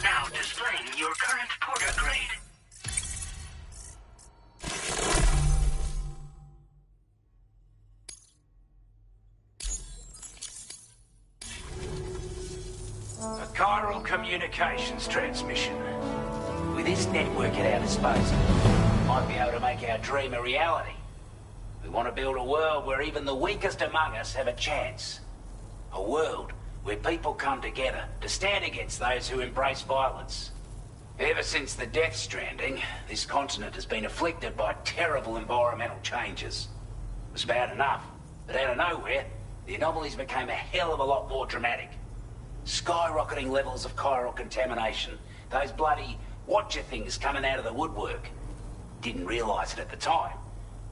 Now displaying your current porter grade. A chiral communications transmission. With this network at our disposal, we might be able to make our dream a reality. We want to build a world where even the weakest among us have a chance. A world where people come together to stand against those who embrace violence. Ever since the Death Stranding, this continent has been afflicted by terrible environmental changes. It was bad enough, but out of nowhere, the anomalies became a hell of a lot more dramatic. Skyrocketing levels of chiral contamination, those bloody watcher things coming out of the woodwork. Didn't realise it at the time,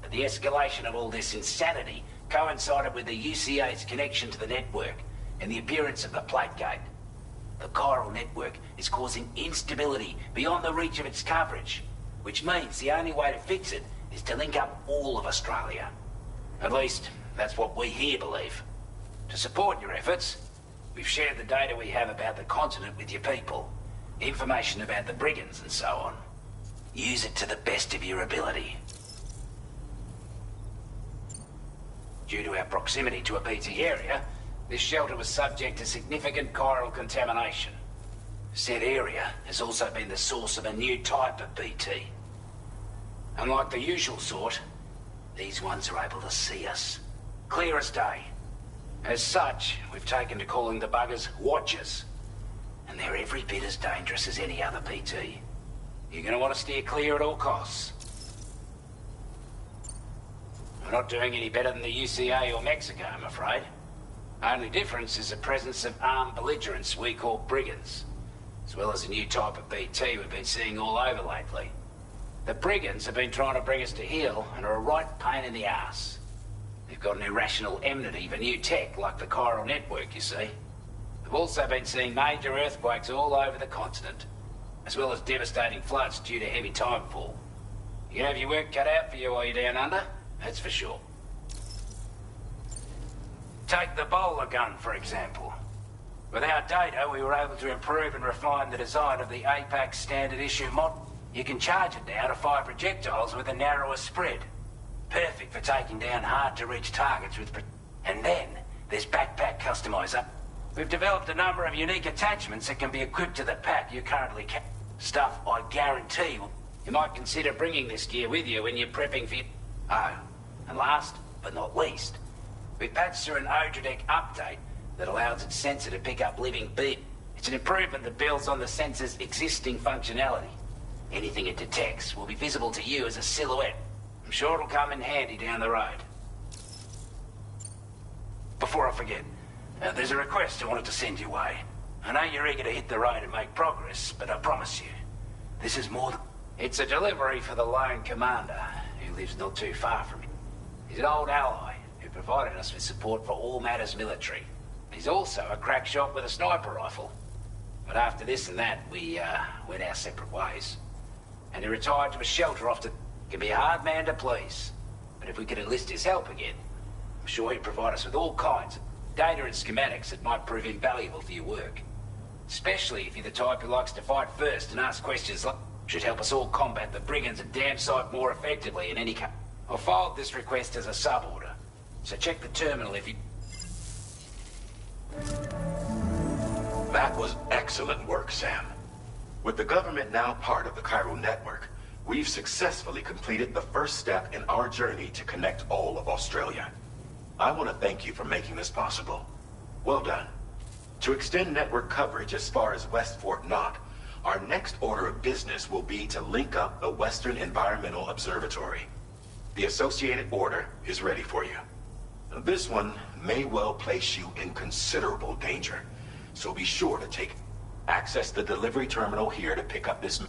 but the escalation of all this insanity coincided with the UCA's connection to the network and the appearance of the plate gate. The chiral network is causing instability beyond the reach of its coverage, which means the only way to fix it is to link up all of Australia. At least, that's what we here believe. To support your efforts, we've shared the data we have about the continent with your people, information about the brigands and so on. Use it to the best of your ability. Due to our proximity to a BT area, this shelter was subject to significant chiral contamination. Said area has also been the source of a new type of BT. Unlike the usual sort, these ones are able to see us. Clear as day. As such, we've taken to calling the buggers Watchers. And they're every bit as dangerous as any other BT. You're going to want to steer clear at all costs. We're not doing any better than the UCA or Mexico, I'm afraid. Only difference is the presence of armed belligerents we call brigands, as well as a new type of BT we've been seeing all over lately. The brigands have been trying to bring us to heel and are a right pain in the ass. They've got an irrational enmity for new tech like the chiral network, you see. We've also been seeing major earthquakes all over the continent, as well as devastating floods due to heavy timefall. You can have your work cut out for you while you're down under, that's for sure. Take the bowler gun, for example. With our data, we were able to improve and refine the design of the APAC standard issue model. You can charge it now to fire projectiles with a narrower spread. Perfect for taking down hard-to-reach targets with... And then, there's backpack customizer. We've developed a number of unique attachments that can be equipped to the pack you currently carry. Stuff I guarantee you might consider bringing this gear with you when you're prepping for... Oh, and last but not least, we patched through an Odradek update that allows its sensor to pick up living beat. It's an improvement that builds on the sensor's existing functionality. Anything it detects will be visible to you as a silhouette. I'm sure it'll come in handy down the road. Before I forget, there's a request I wanted to send your way. I know you're eager to hit the road and make progress, but I promise you, this is more than... It's a delivery for the lone commander, who lives not too far from here. He's an old ally who provided us with support for all matters military. He's also a crack shot with a sniper rifle. But after this and that, we went our separate ways. And he retired to a shelter off to... Can be a hard man to please. But if we could enlist his help again, I'm sure he'd provide us with all kinds of data and schematics that might prove invaluable for your work. Especially if you're the type who likes to fight first and ask questions like... Should help us all combat the brigands and dam site more effectively in any case. I filed this request as a sub-order, so check the terminal if you... That was excellent work, Sam. With the government now part of the Chiral network, we've successfully completed the first step in our journey to connect all of Australia. I want to thank you for making this possible. Well done. To extend network coverage as far as West Fort Knott, our next order of business will be to link up the Western Environmental Observatory. The associated order is ready for you. This one may well place you in considerable danger, so be sure to access the delivery terminal here to pick up this...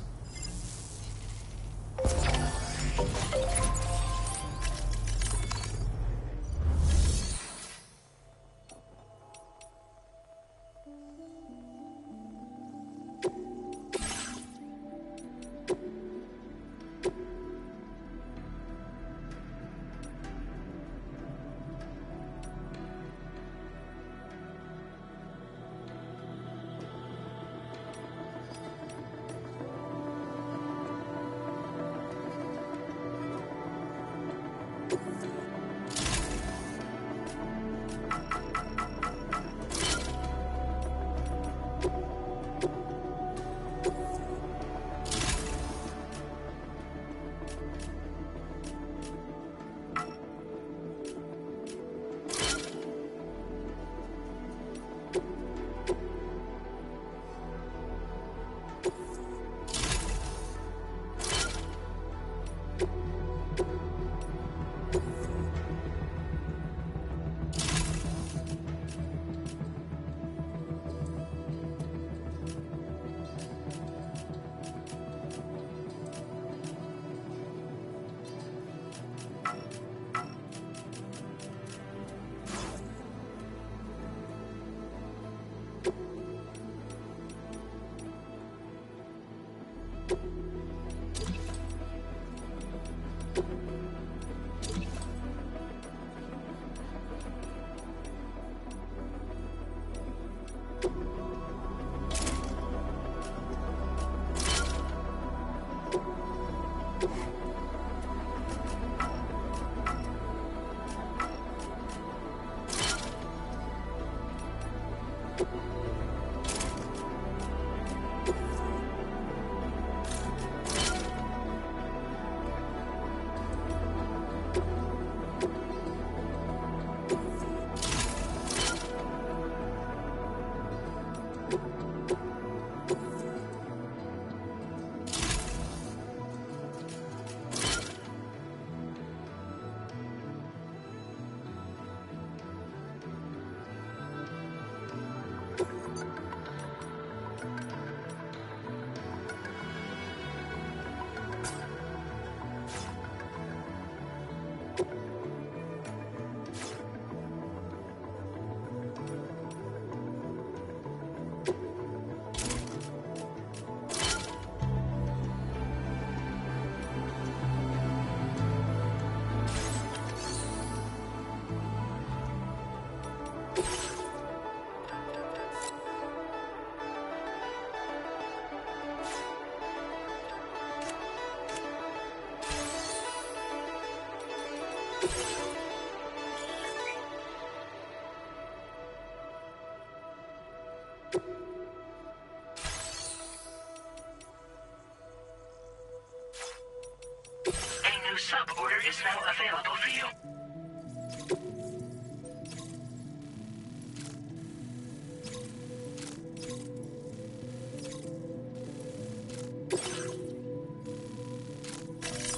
A new sub-order is now available for you.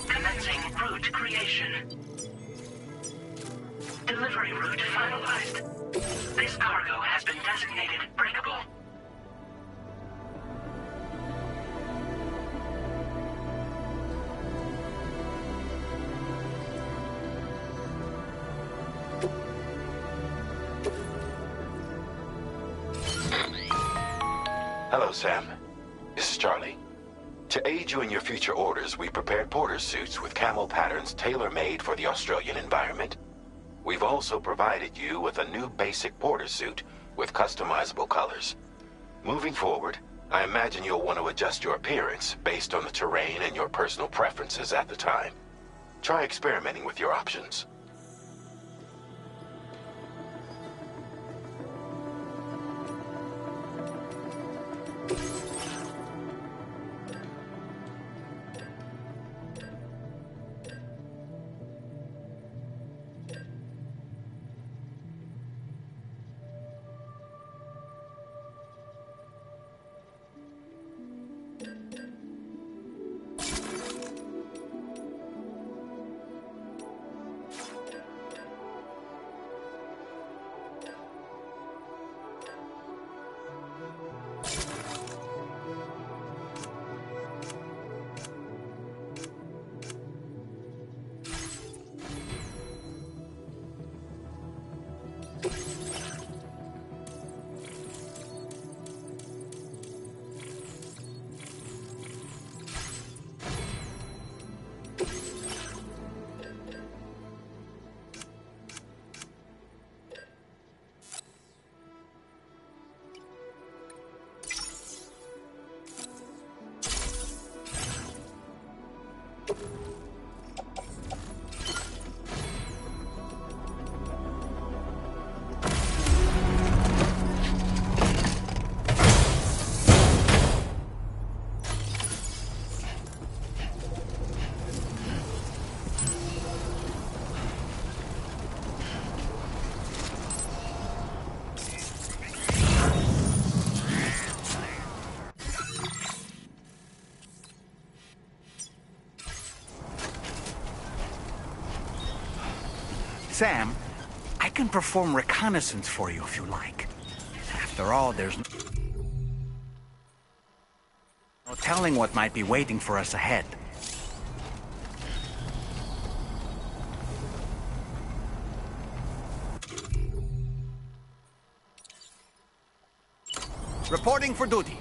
Commencing route creation. Delivery route finalized. This cargo has been designated breakable. Hello, Sam. This is Charlie. To aid you in your future orders, we prepared porter suits with camel patterns tailor-made for the Australian environment. We've also provided you with a new basic porter suit with customizable colors. Moving forward, I imagine you'll want to adjust your appearance based on the terrain and your personal preferences at the time. Try experimenting with your options. Sam, I can perform reconnaissance for you if you like. After all, there's no telling what might be waiting for us ahead. Reporting for duty.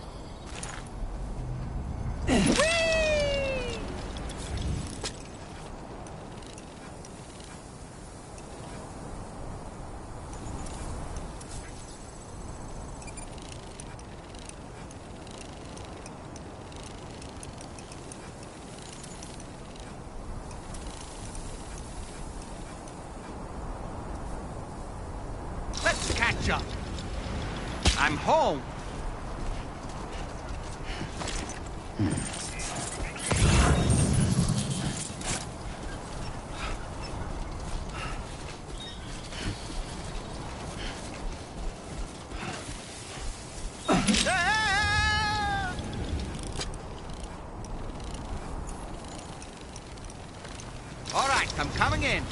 Let's catch up. I'm home. All right, I'm coming in.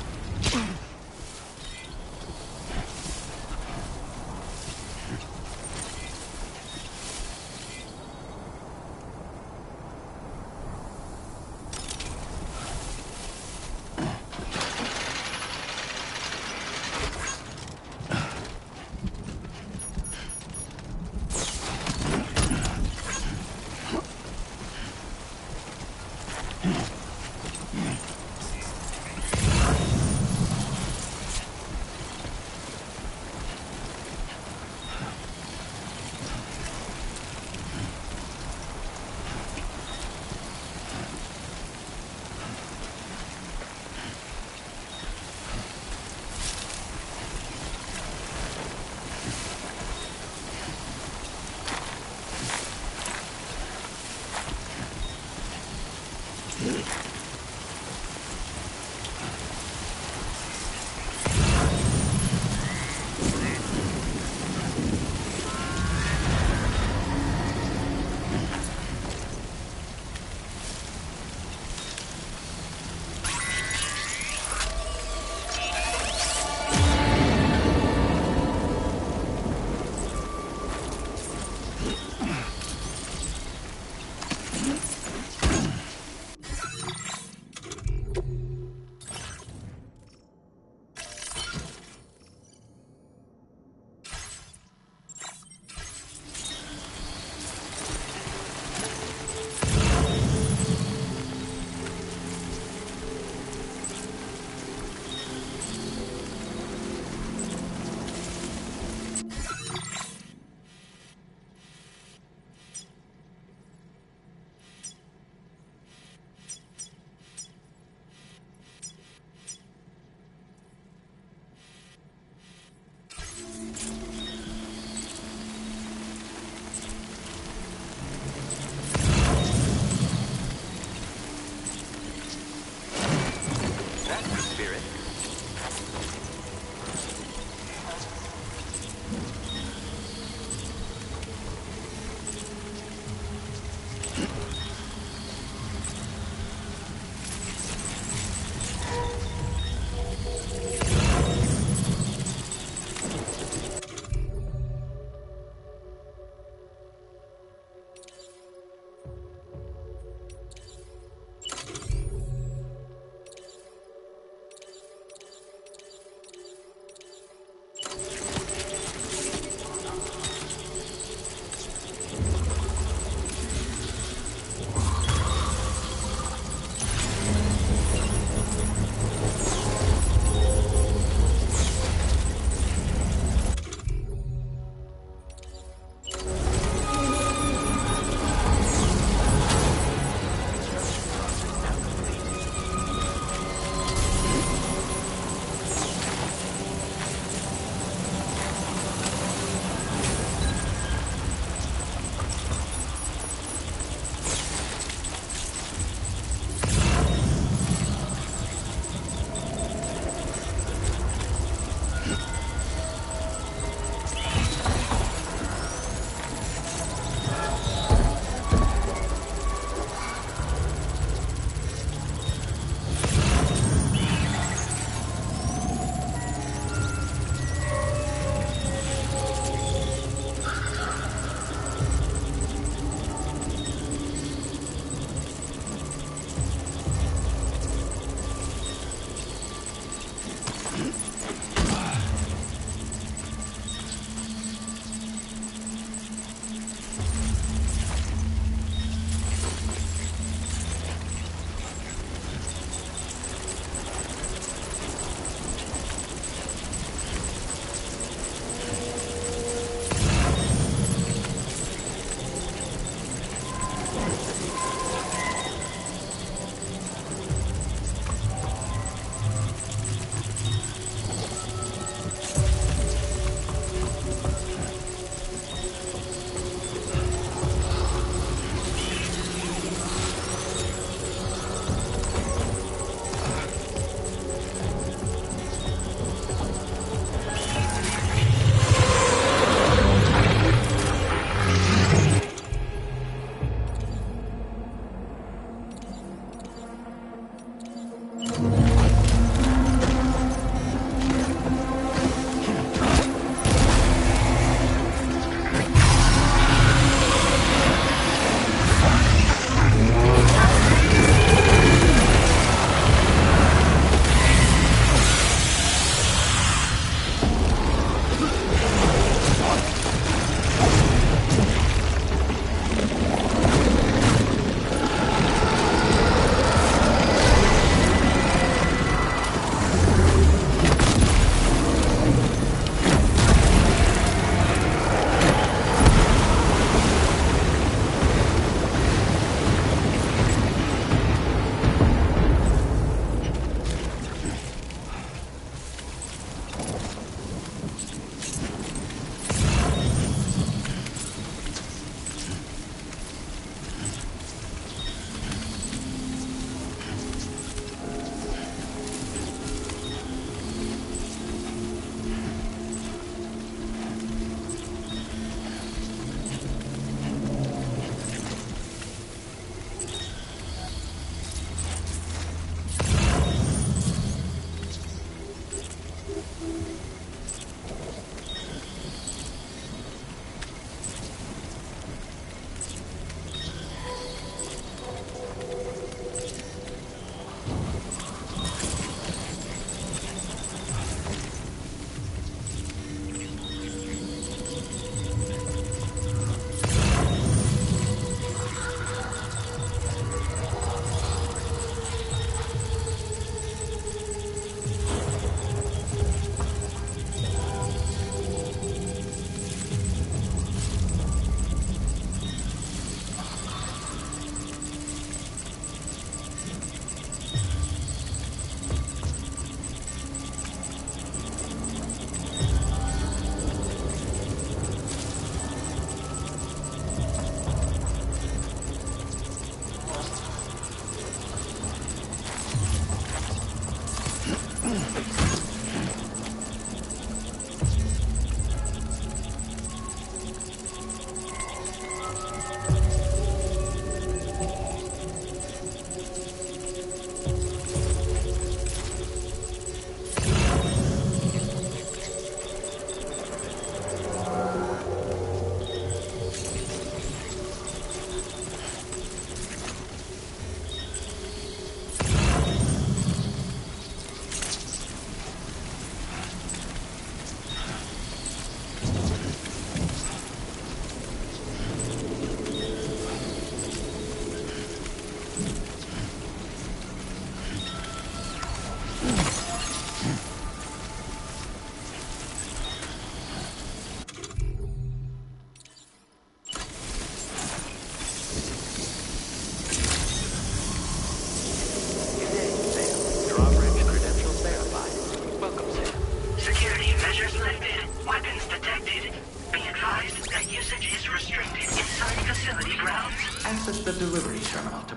Security measures lifted. Weapons detected. Be advised that usage is restricted inside facility grounds. Access the delivery terminal to...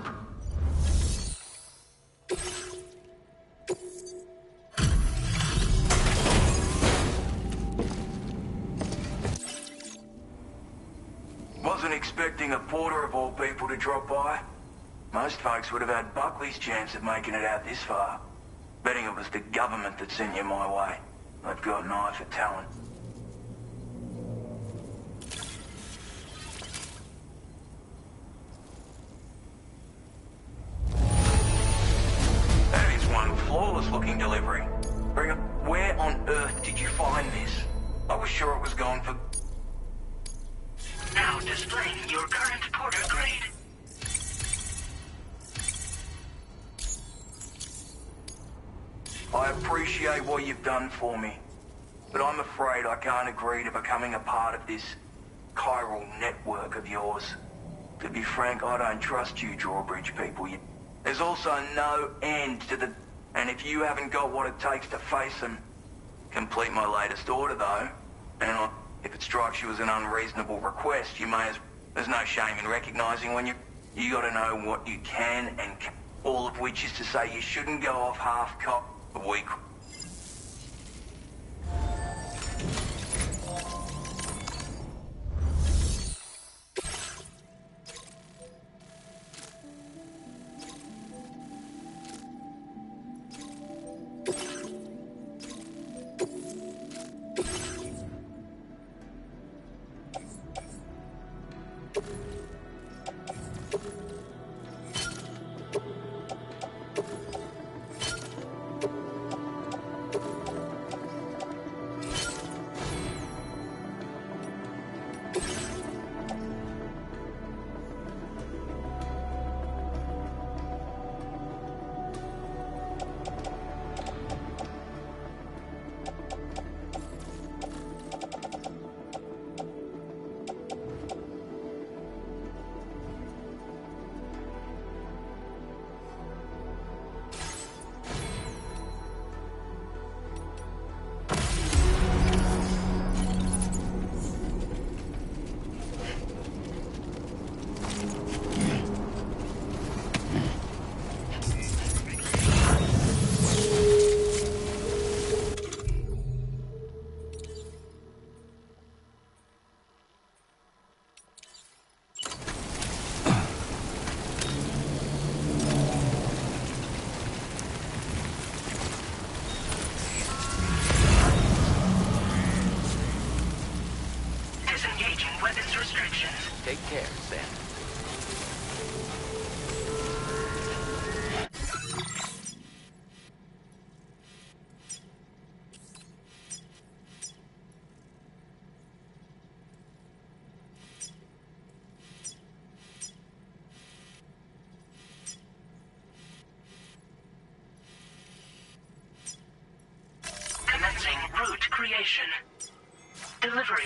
Wasn't expecting a porter of all people to drop by. Most folks would have had Buckley's chance of making it out this far. Betting it was the government that sent you my way. They've got an eye for talent. That is one flawless-looking delivery. Brigham, where on earth did you find this? I was sure it was going for... Now displaying your current porter grade. I appreciate what you've done for me, but I'm afraid I can't agree to becoming a part of this chiral network of yours. To be frank, I don't trust you Drawbridge people. There's also no end to the... And if you haven't got what it takes to face them, complete my latest order though, and if it strikes you as an unreasonable request, you may as... There's no shame in recognizing when you gotta know what you can and can, all of which is to say you shouldn't go off half-cocked. Weak. Take care, Sam. Commencing route creation. Delivery.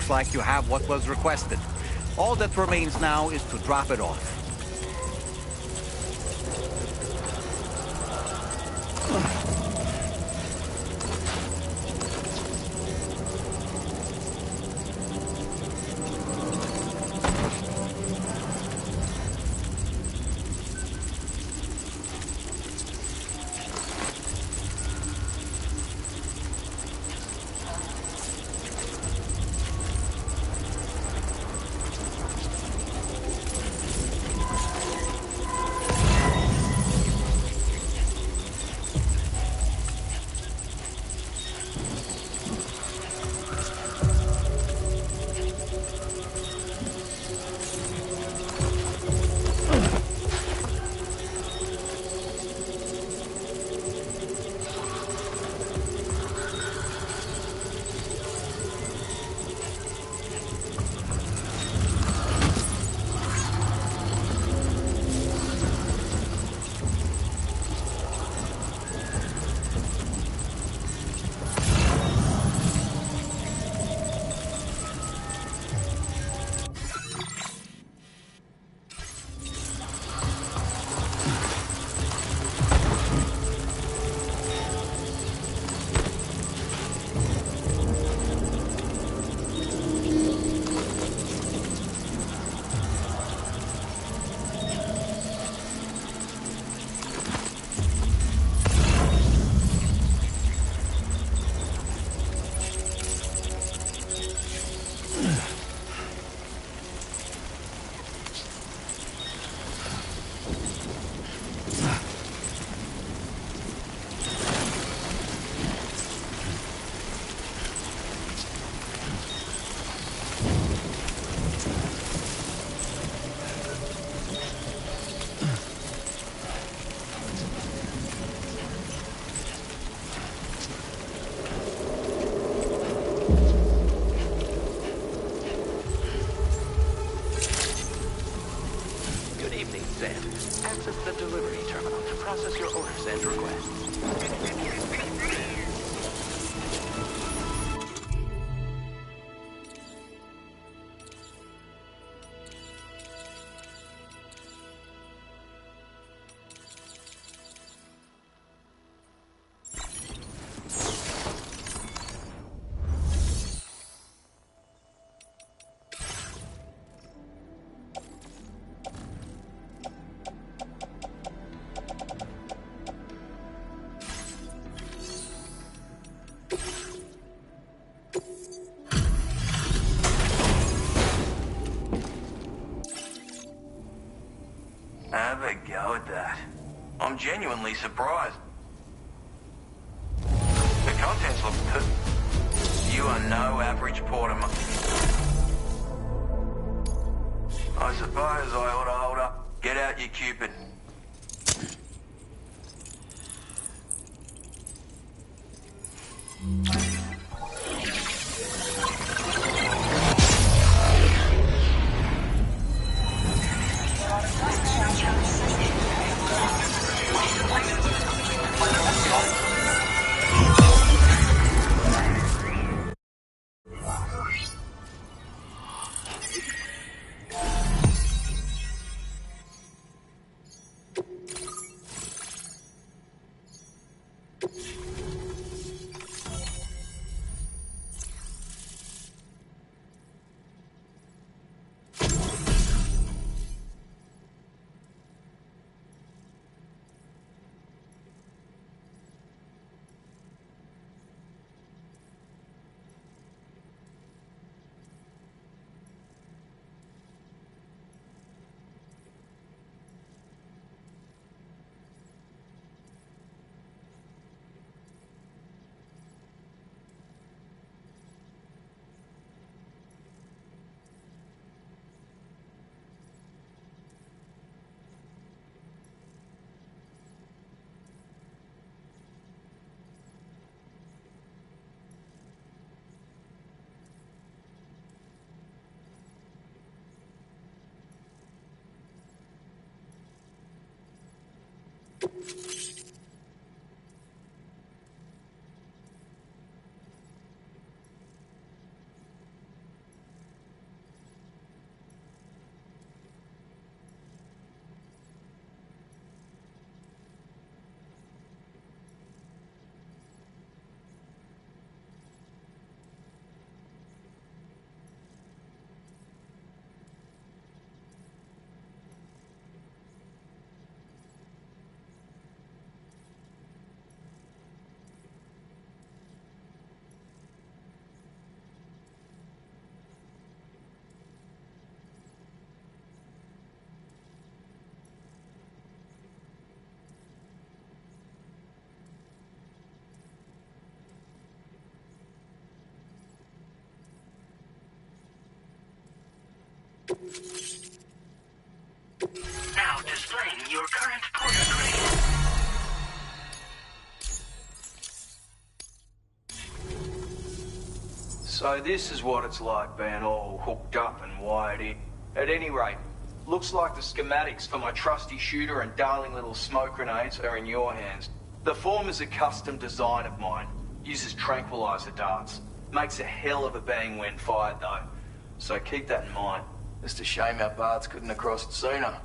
Looks like you have what was requested. All that remains now is to drop it off. Access the delivery terminal to process your orders and requests. Have a go at that. I'm genuinely surprised. The contents look good. You are no average porter. I suppose I ought to hold up. Get out your Cupid. Now displaying your current porter grade. So this is what it's like being all hooked up and wired in. At any rate, looks like the schematics for my trusty shooter and darling little smoke grenades are in your hands. The form is a custom design of mine. Uses tranquilizer darts. Makes a hell of a bang when fired though. So keep that in mind. Just a shame our paths couldn't have crossed sooner.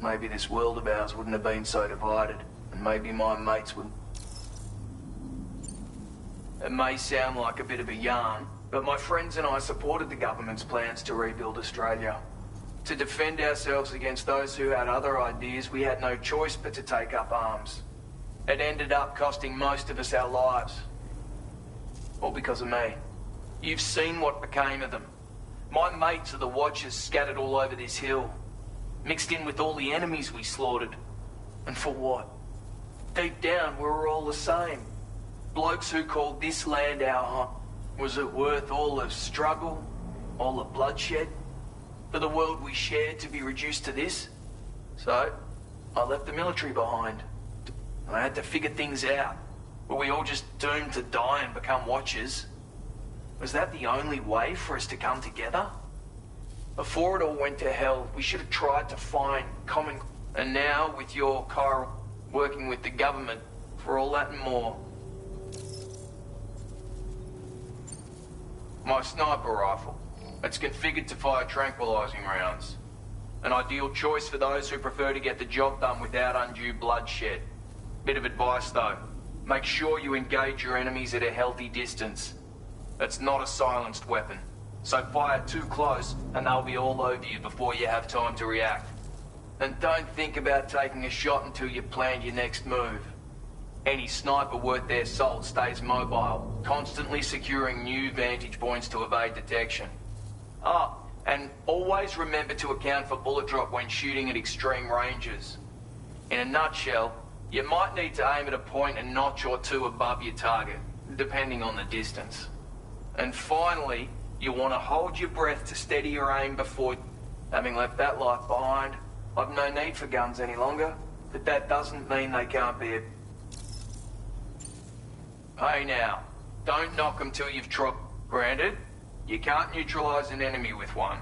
Maybe this world of ours wouldn't have been so divided. And maybe my mates wouldn't. It may sound like a bit of a yarn, but my friends and I supported the government's plans to rebuild Australia. To defend ourselves against those who had other ideas, we had no choice but to take up arms. It ended up costing most of us our lives. All because of me. You've seen what became of them. My mates are the Watchers scattered all over this hill. Mixed in with all the enemies we slaughtered. And for what? Deep down, we were all the same. Blokes who called this land our home. Was it worth all the struggle? All the bloodshed? For the world we shared to be reduced to this? So, I left the military behind. I had to figure things out. Were we all just doomed to die and become Watchers? Was that the only way for us to come together? Before it all went to hell, we should have tried to find common... And now, with your Kyle working with the government for all that and more. My sniper rifle. It's configured to fire tranquilizing rounds. An ideal choice for those who prefer to get the job done without undue bloodshed. Bit of advice though. Make sure you engage your enemies at a healthy distance. It's not a silenced weapon. So fire too close and they'll be all over you before you have time to react. And don't think about taking a shot until you've planned your next move. Any sniper worth their salt stays mobile, constantly securing new vantage points to evade detection. Ah, and always remember to account for bullet drop when shooting at extreme ranges. In a nutshell, you might need to aim at a point a notch or two above your target, depending on the distance. And finally, you want to hold your breath to steady your aim before... Having left that life behind, I've no need for guns any longer, but that doesn't mean they can't be a... Hey now, don't knock them till you've tried. Granted, you can't neutralize an enemy with one,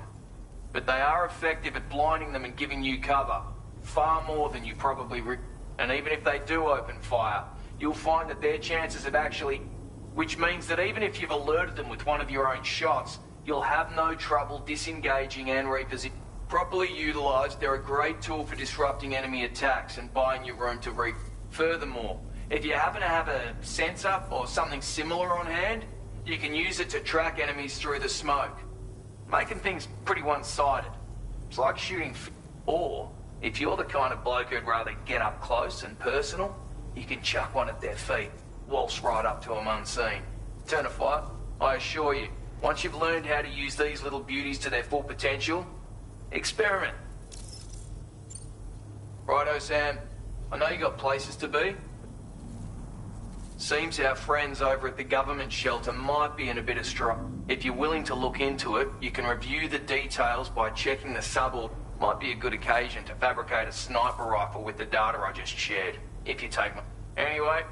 but they are effective at blinding them and giving you cover, far more than you probably... And even if they do open fire, you'll find that their chances of actually... Which means that even if you've alerted them with one of your own shots, you'll have no trouble disengaging and repositioning. Properly utilized, they're a great tool for disrupting enemy attacks and buying you room to re... Furthermore, if you happen to have a sensor or something similar on hand, you can use it to track enemies through the smoke, making things pretty one-sided. It's like shooting or, if you're the kind of bloke who'd rather get up close and personal, you can chuck one at their feet, waltz right up to them unseen. Turn a fire, I assure you, once you've learned how to use these little beauties to their full potential, experiment. Righto, Sam. I know you got places to be. Seems our friends over at the government shelter might be in a bit of trouble. If you're willing to look into it, you can review the details by checking the subord. Might be a good occasion to fabricate a sniper rifle with the data I just shared, if you take my... Anyway,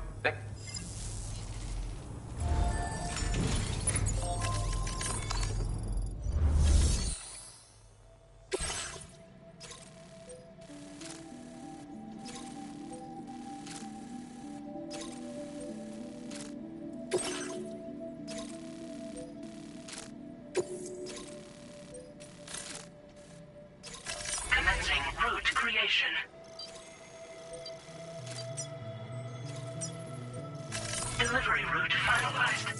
Commencing route creation. Delivery route finalized.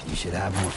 You should have more.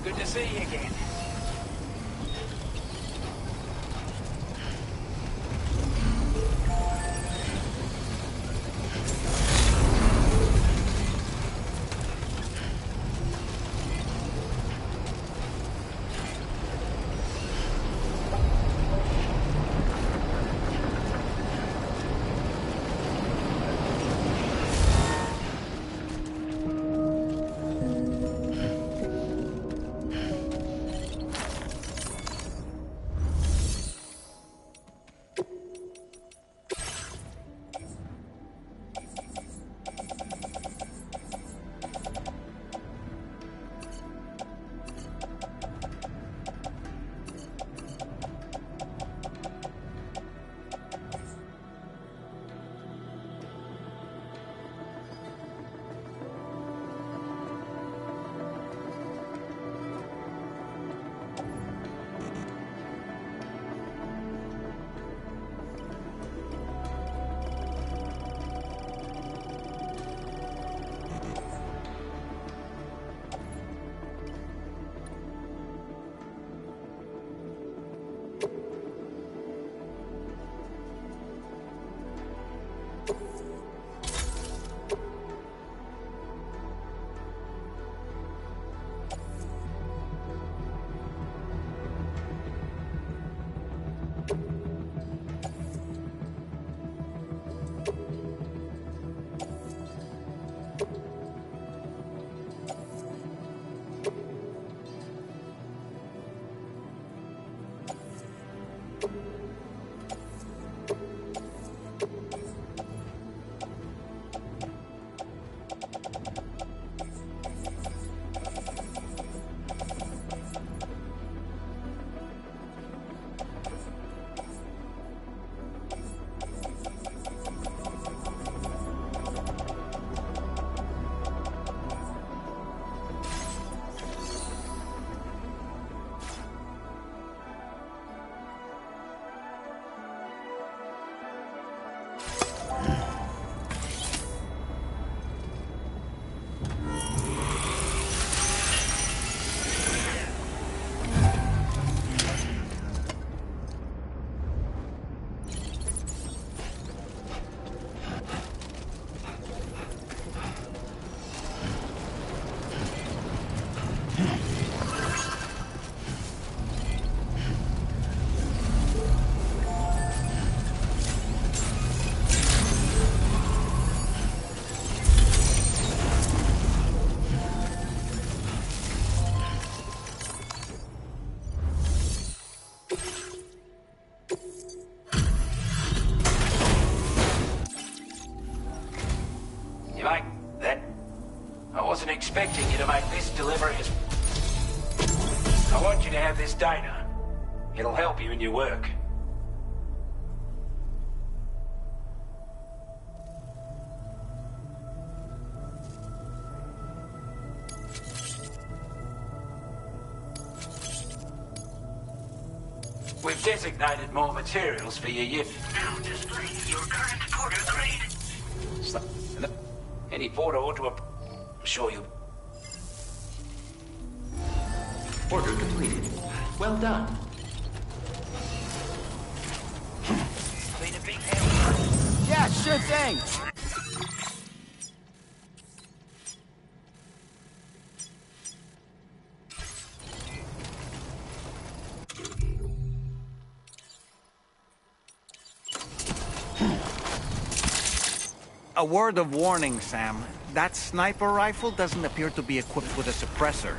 Good to see you again. wasn't expecting you to make this delivery as... I want you to have this data. It'll help you in your work. We've designated more materials for your unit. Now displaying your current porter grade. Any porter ought to... I'm sure you... Order completed. Well done. Been a big help. Yeah, sure thing. A word of warning, Sam. That sniper rifle doesn't appear to be equipped with a suppressor,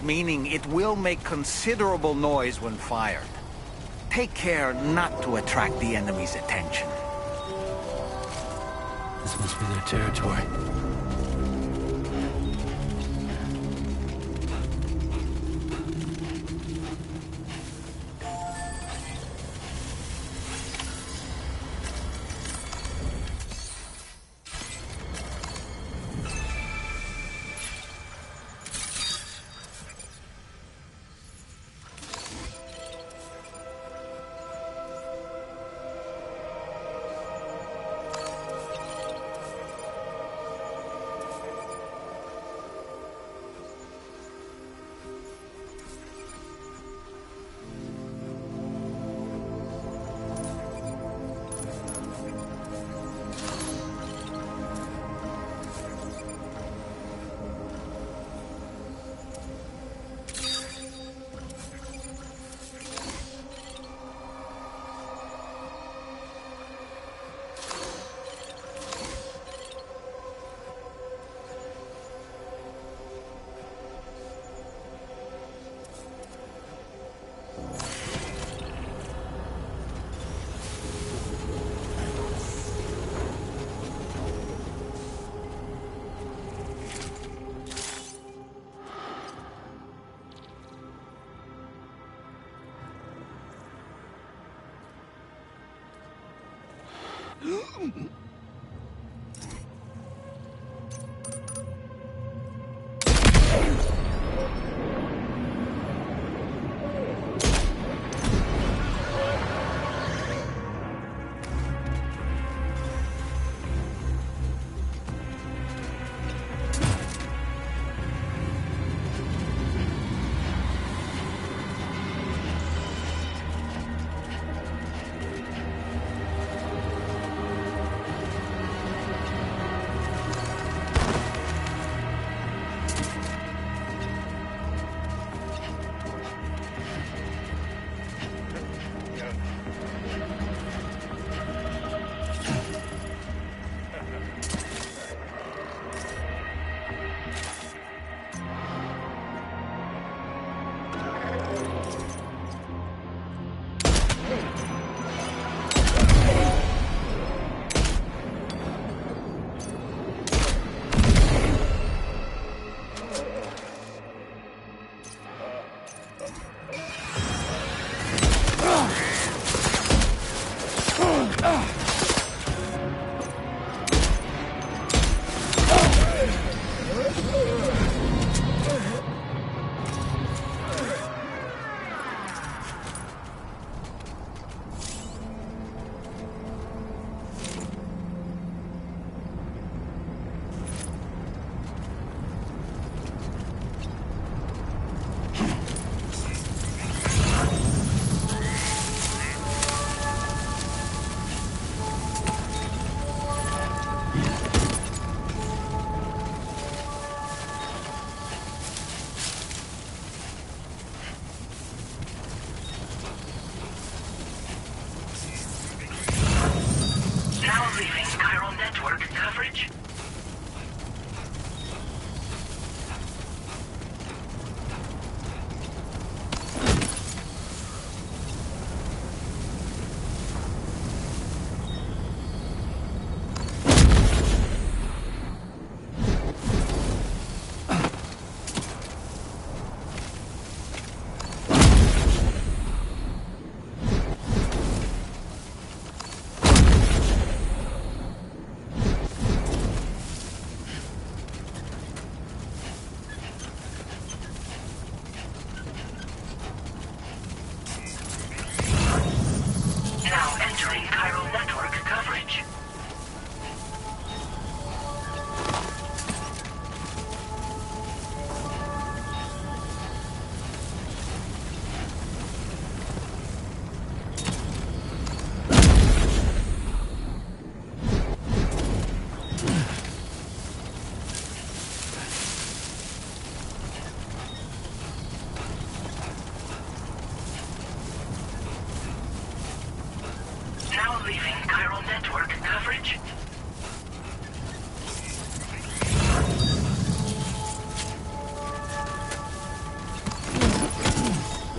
meaning it will make considerable noise when fired. Take care not to attract the enemy's attention. This must be their territory.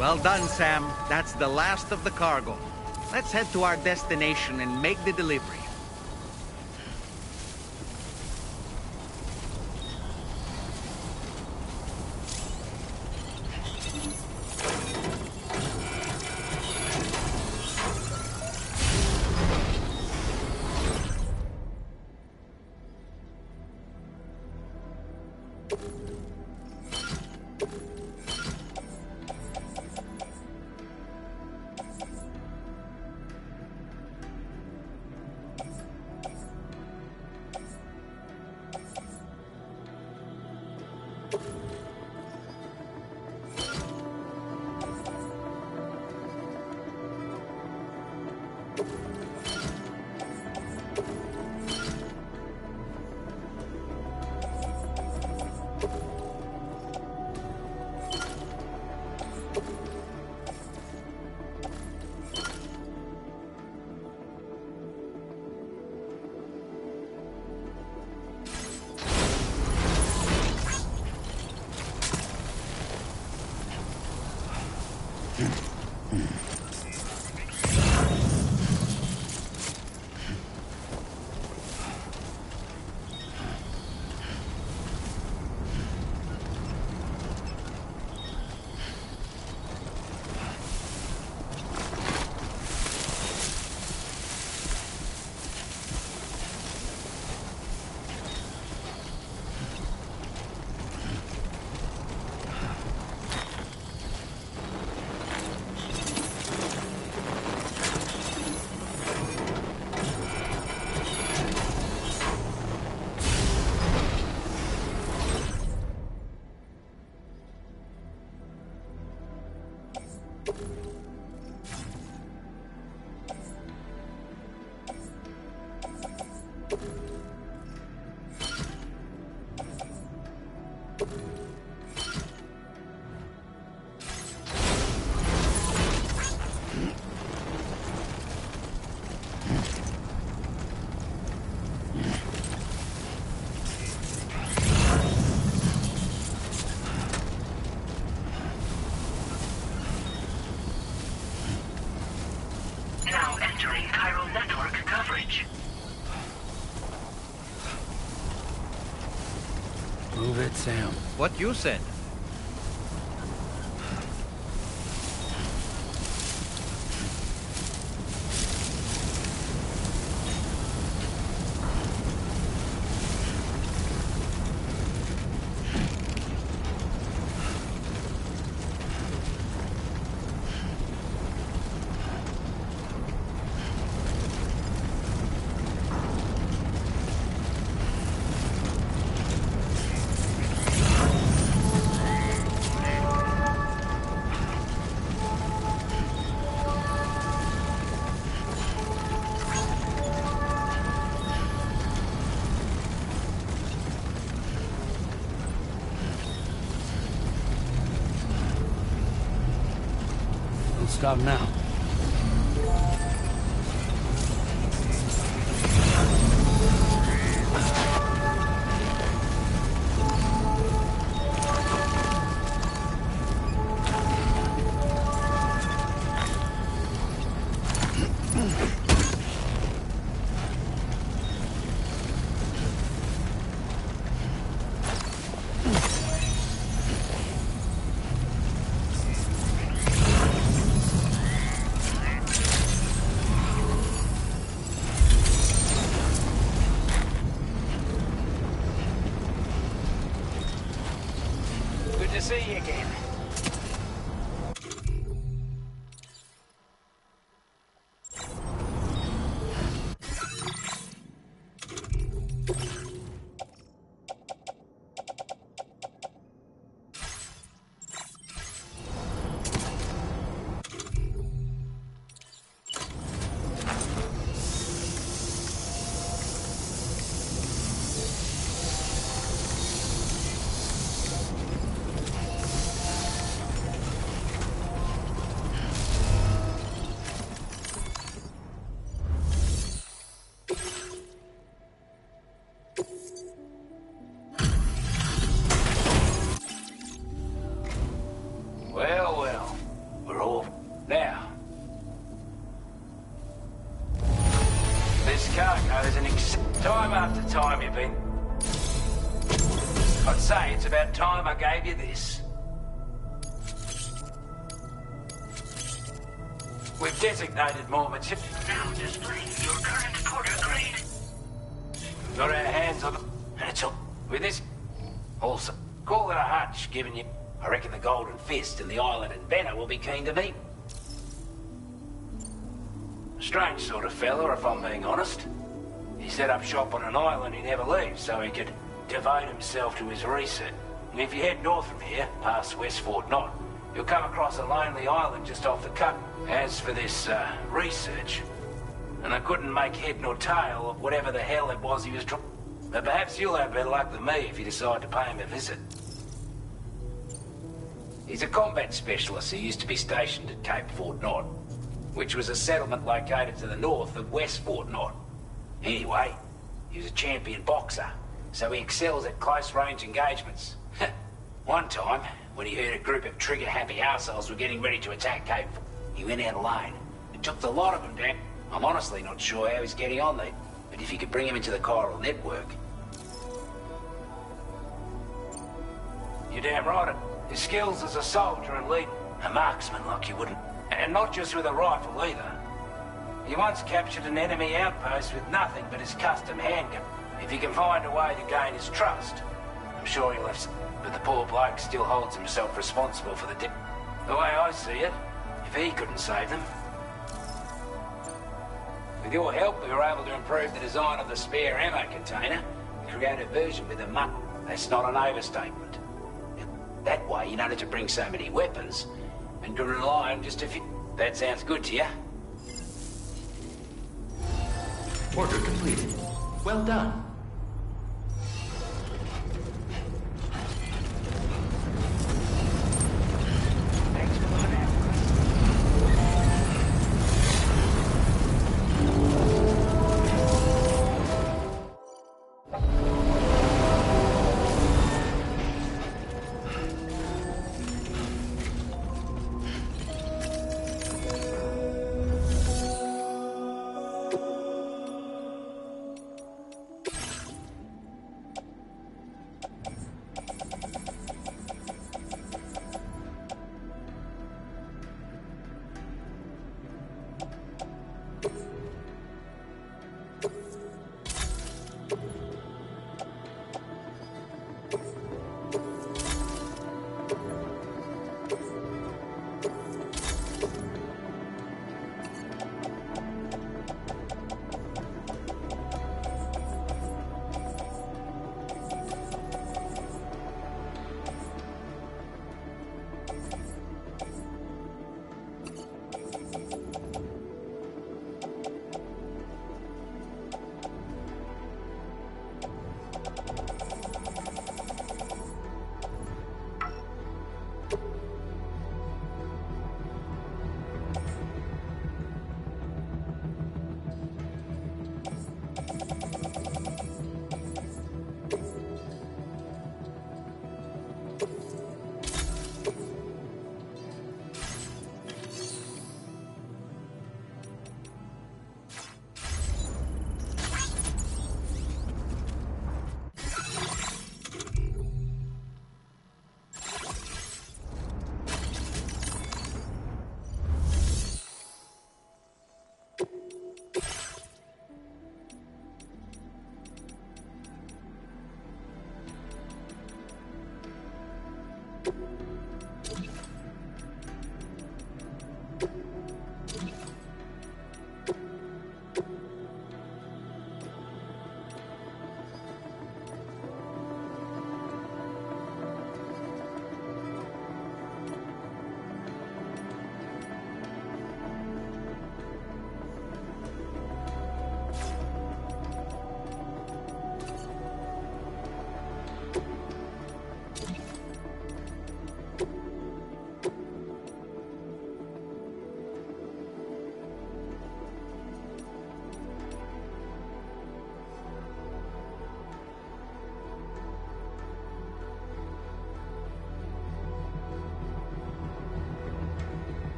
Well done, Sam. That's the last of the cargo. Let's head to our destination and make the delivery. Now entering chiral network coverage. Move it, Sam. What you said. Stop now. Good to see you again. say it's about time I gave you this. We've designated more material. Now displaying your current quarter grade. Got our hands on the... That's all. With this... Also, call it a hunch, given you... I reckon the Golden Fist and the Island Inventor will be keen to meet. Strange sort of fella, if I'm being honest. He set up shop on an island he never leaves, so he could devote himself to his research. And if you head north from here, past West Fort Knot, you'll come across a lonely island just off the coast. As for this, research, and I couldn't make head nor tail of whatever the hell it was he was trying. But perhaps you'll have better luck than me if you decide to pay him a visit. He's a combat specialist who used to be stationed at Cape Fort Knot, which was a settlement located to the north of West Fort Knot. Anyway, he was a champion boxer, so he excels at close-range engagements. One time, when he heard a group of trigger-happy arseholes were getting ready to attack Cape Fort, he went out alone and took the lot of them down. I'm honestly not sure how he's getting on there, but if you could bring him into the chiral network... You're damn right. His skills as a soldier and lead, a marksman like you wouldn't. And not just with a rifle either. He once captured an enemy outpost with nothing but his custom handgun. If he can find a way to gain his trust, I'm sure he'll have... But the poor bloke still holds himself responsible for the way I see it, if he couldn't save them. With your help, we were able to improve the design of the spare ammo container and create a version with a mutt. That's not an overstatement. That way, you don't have to bring so many weapons and to rely on just a few. That sounds good to you? Order completed. Well done.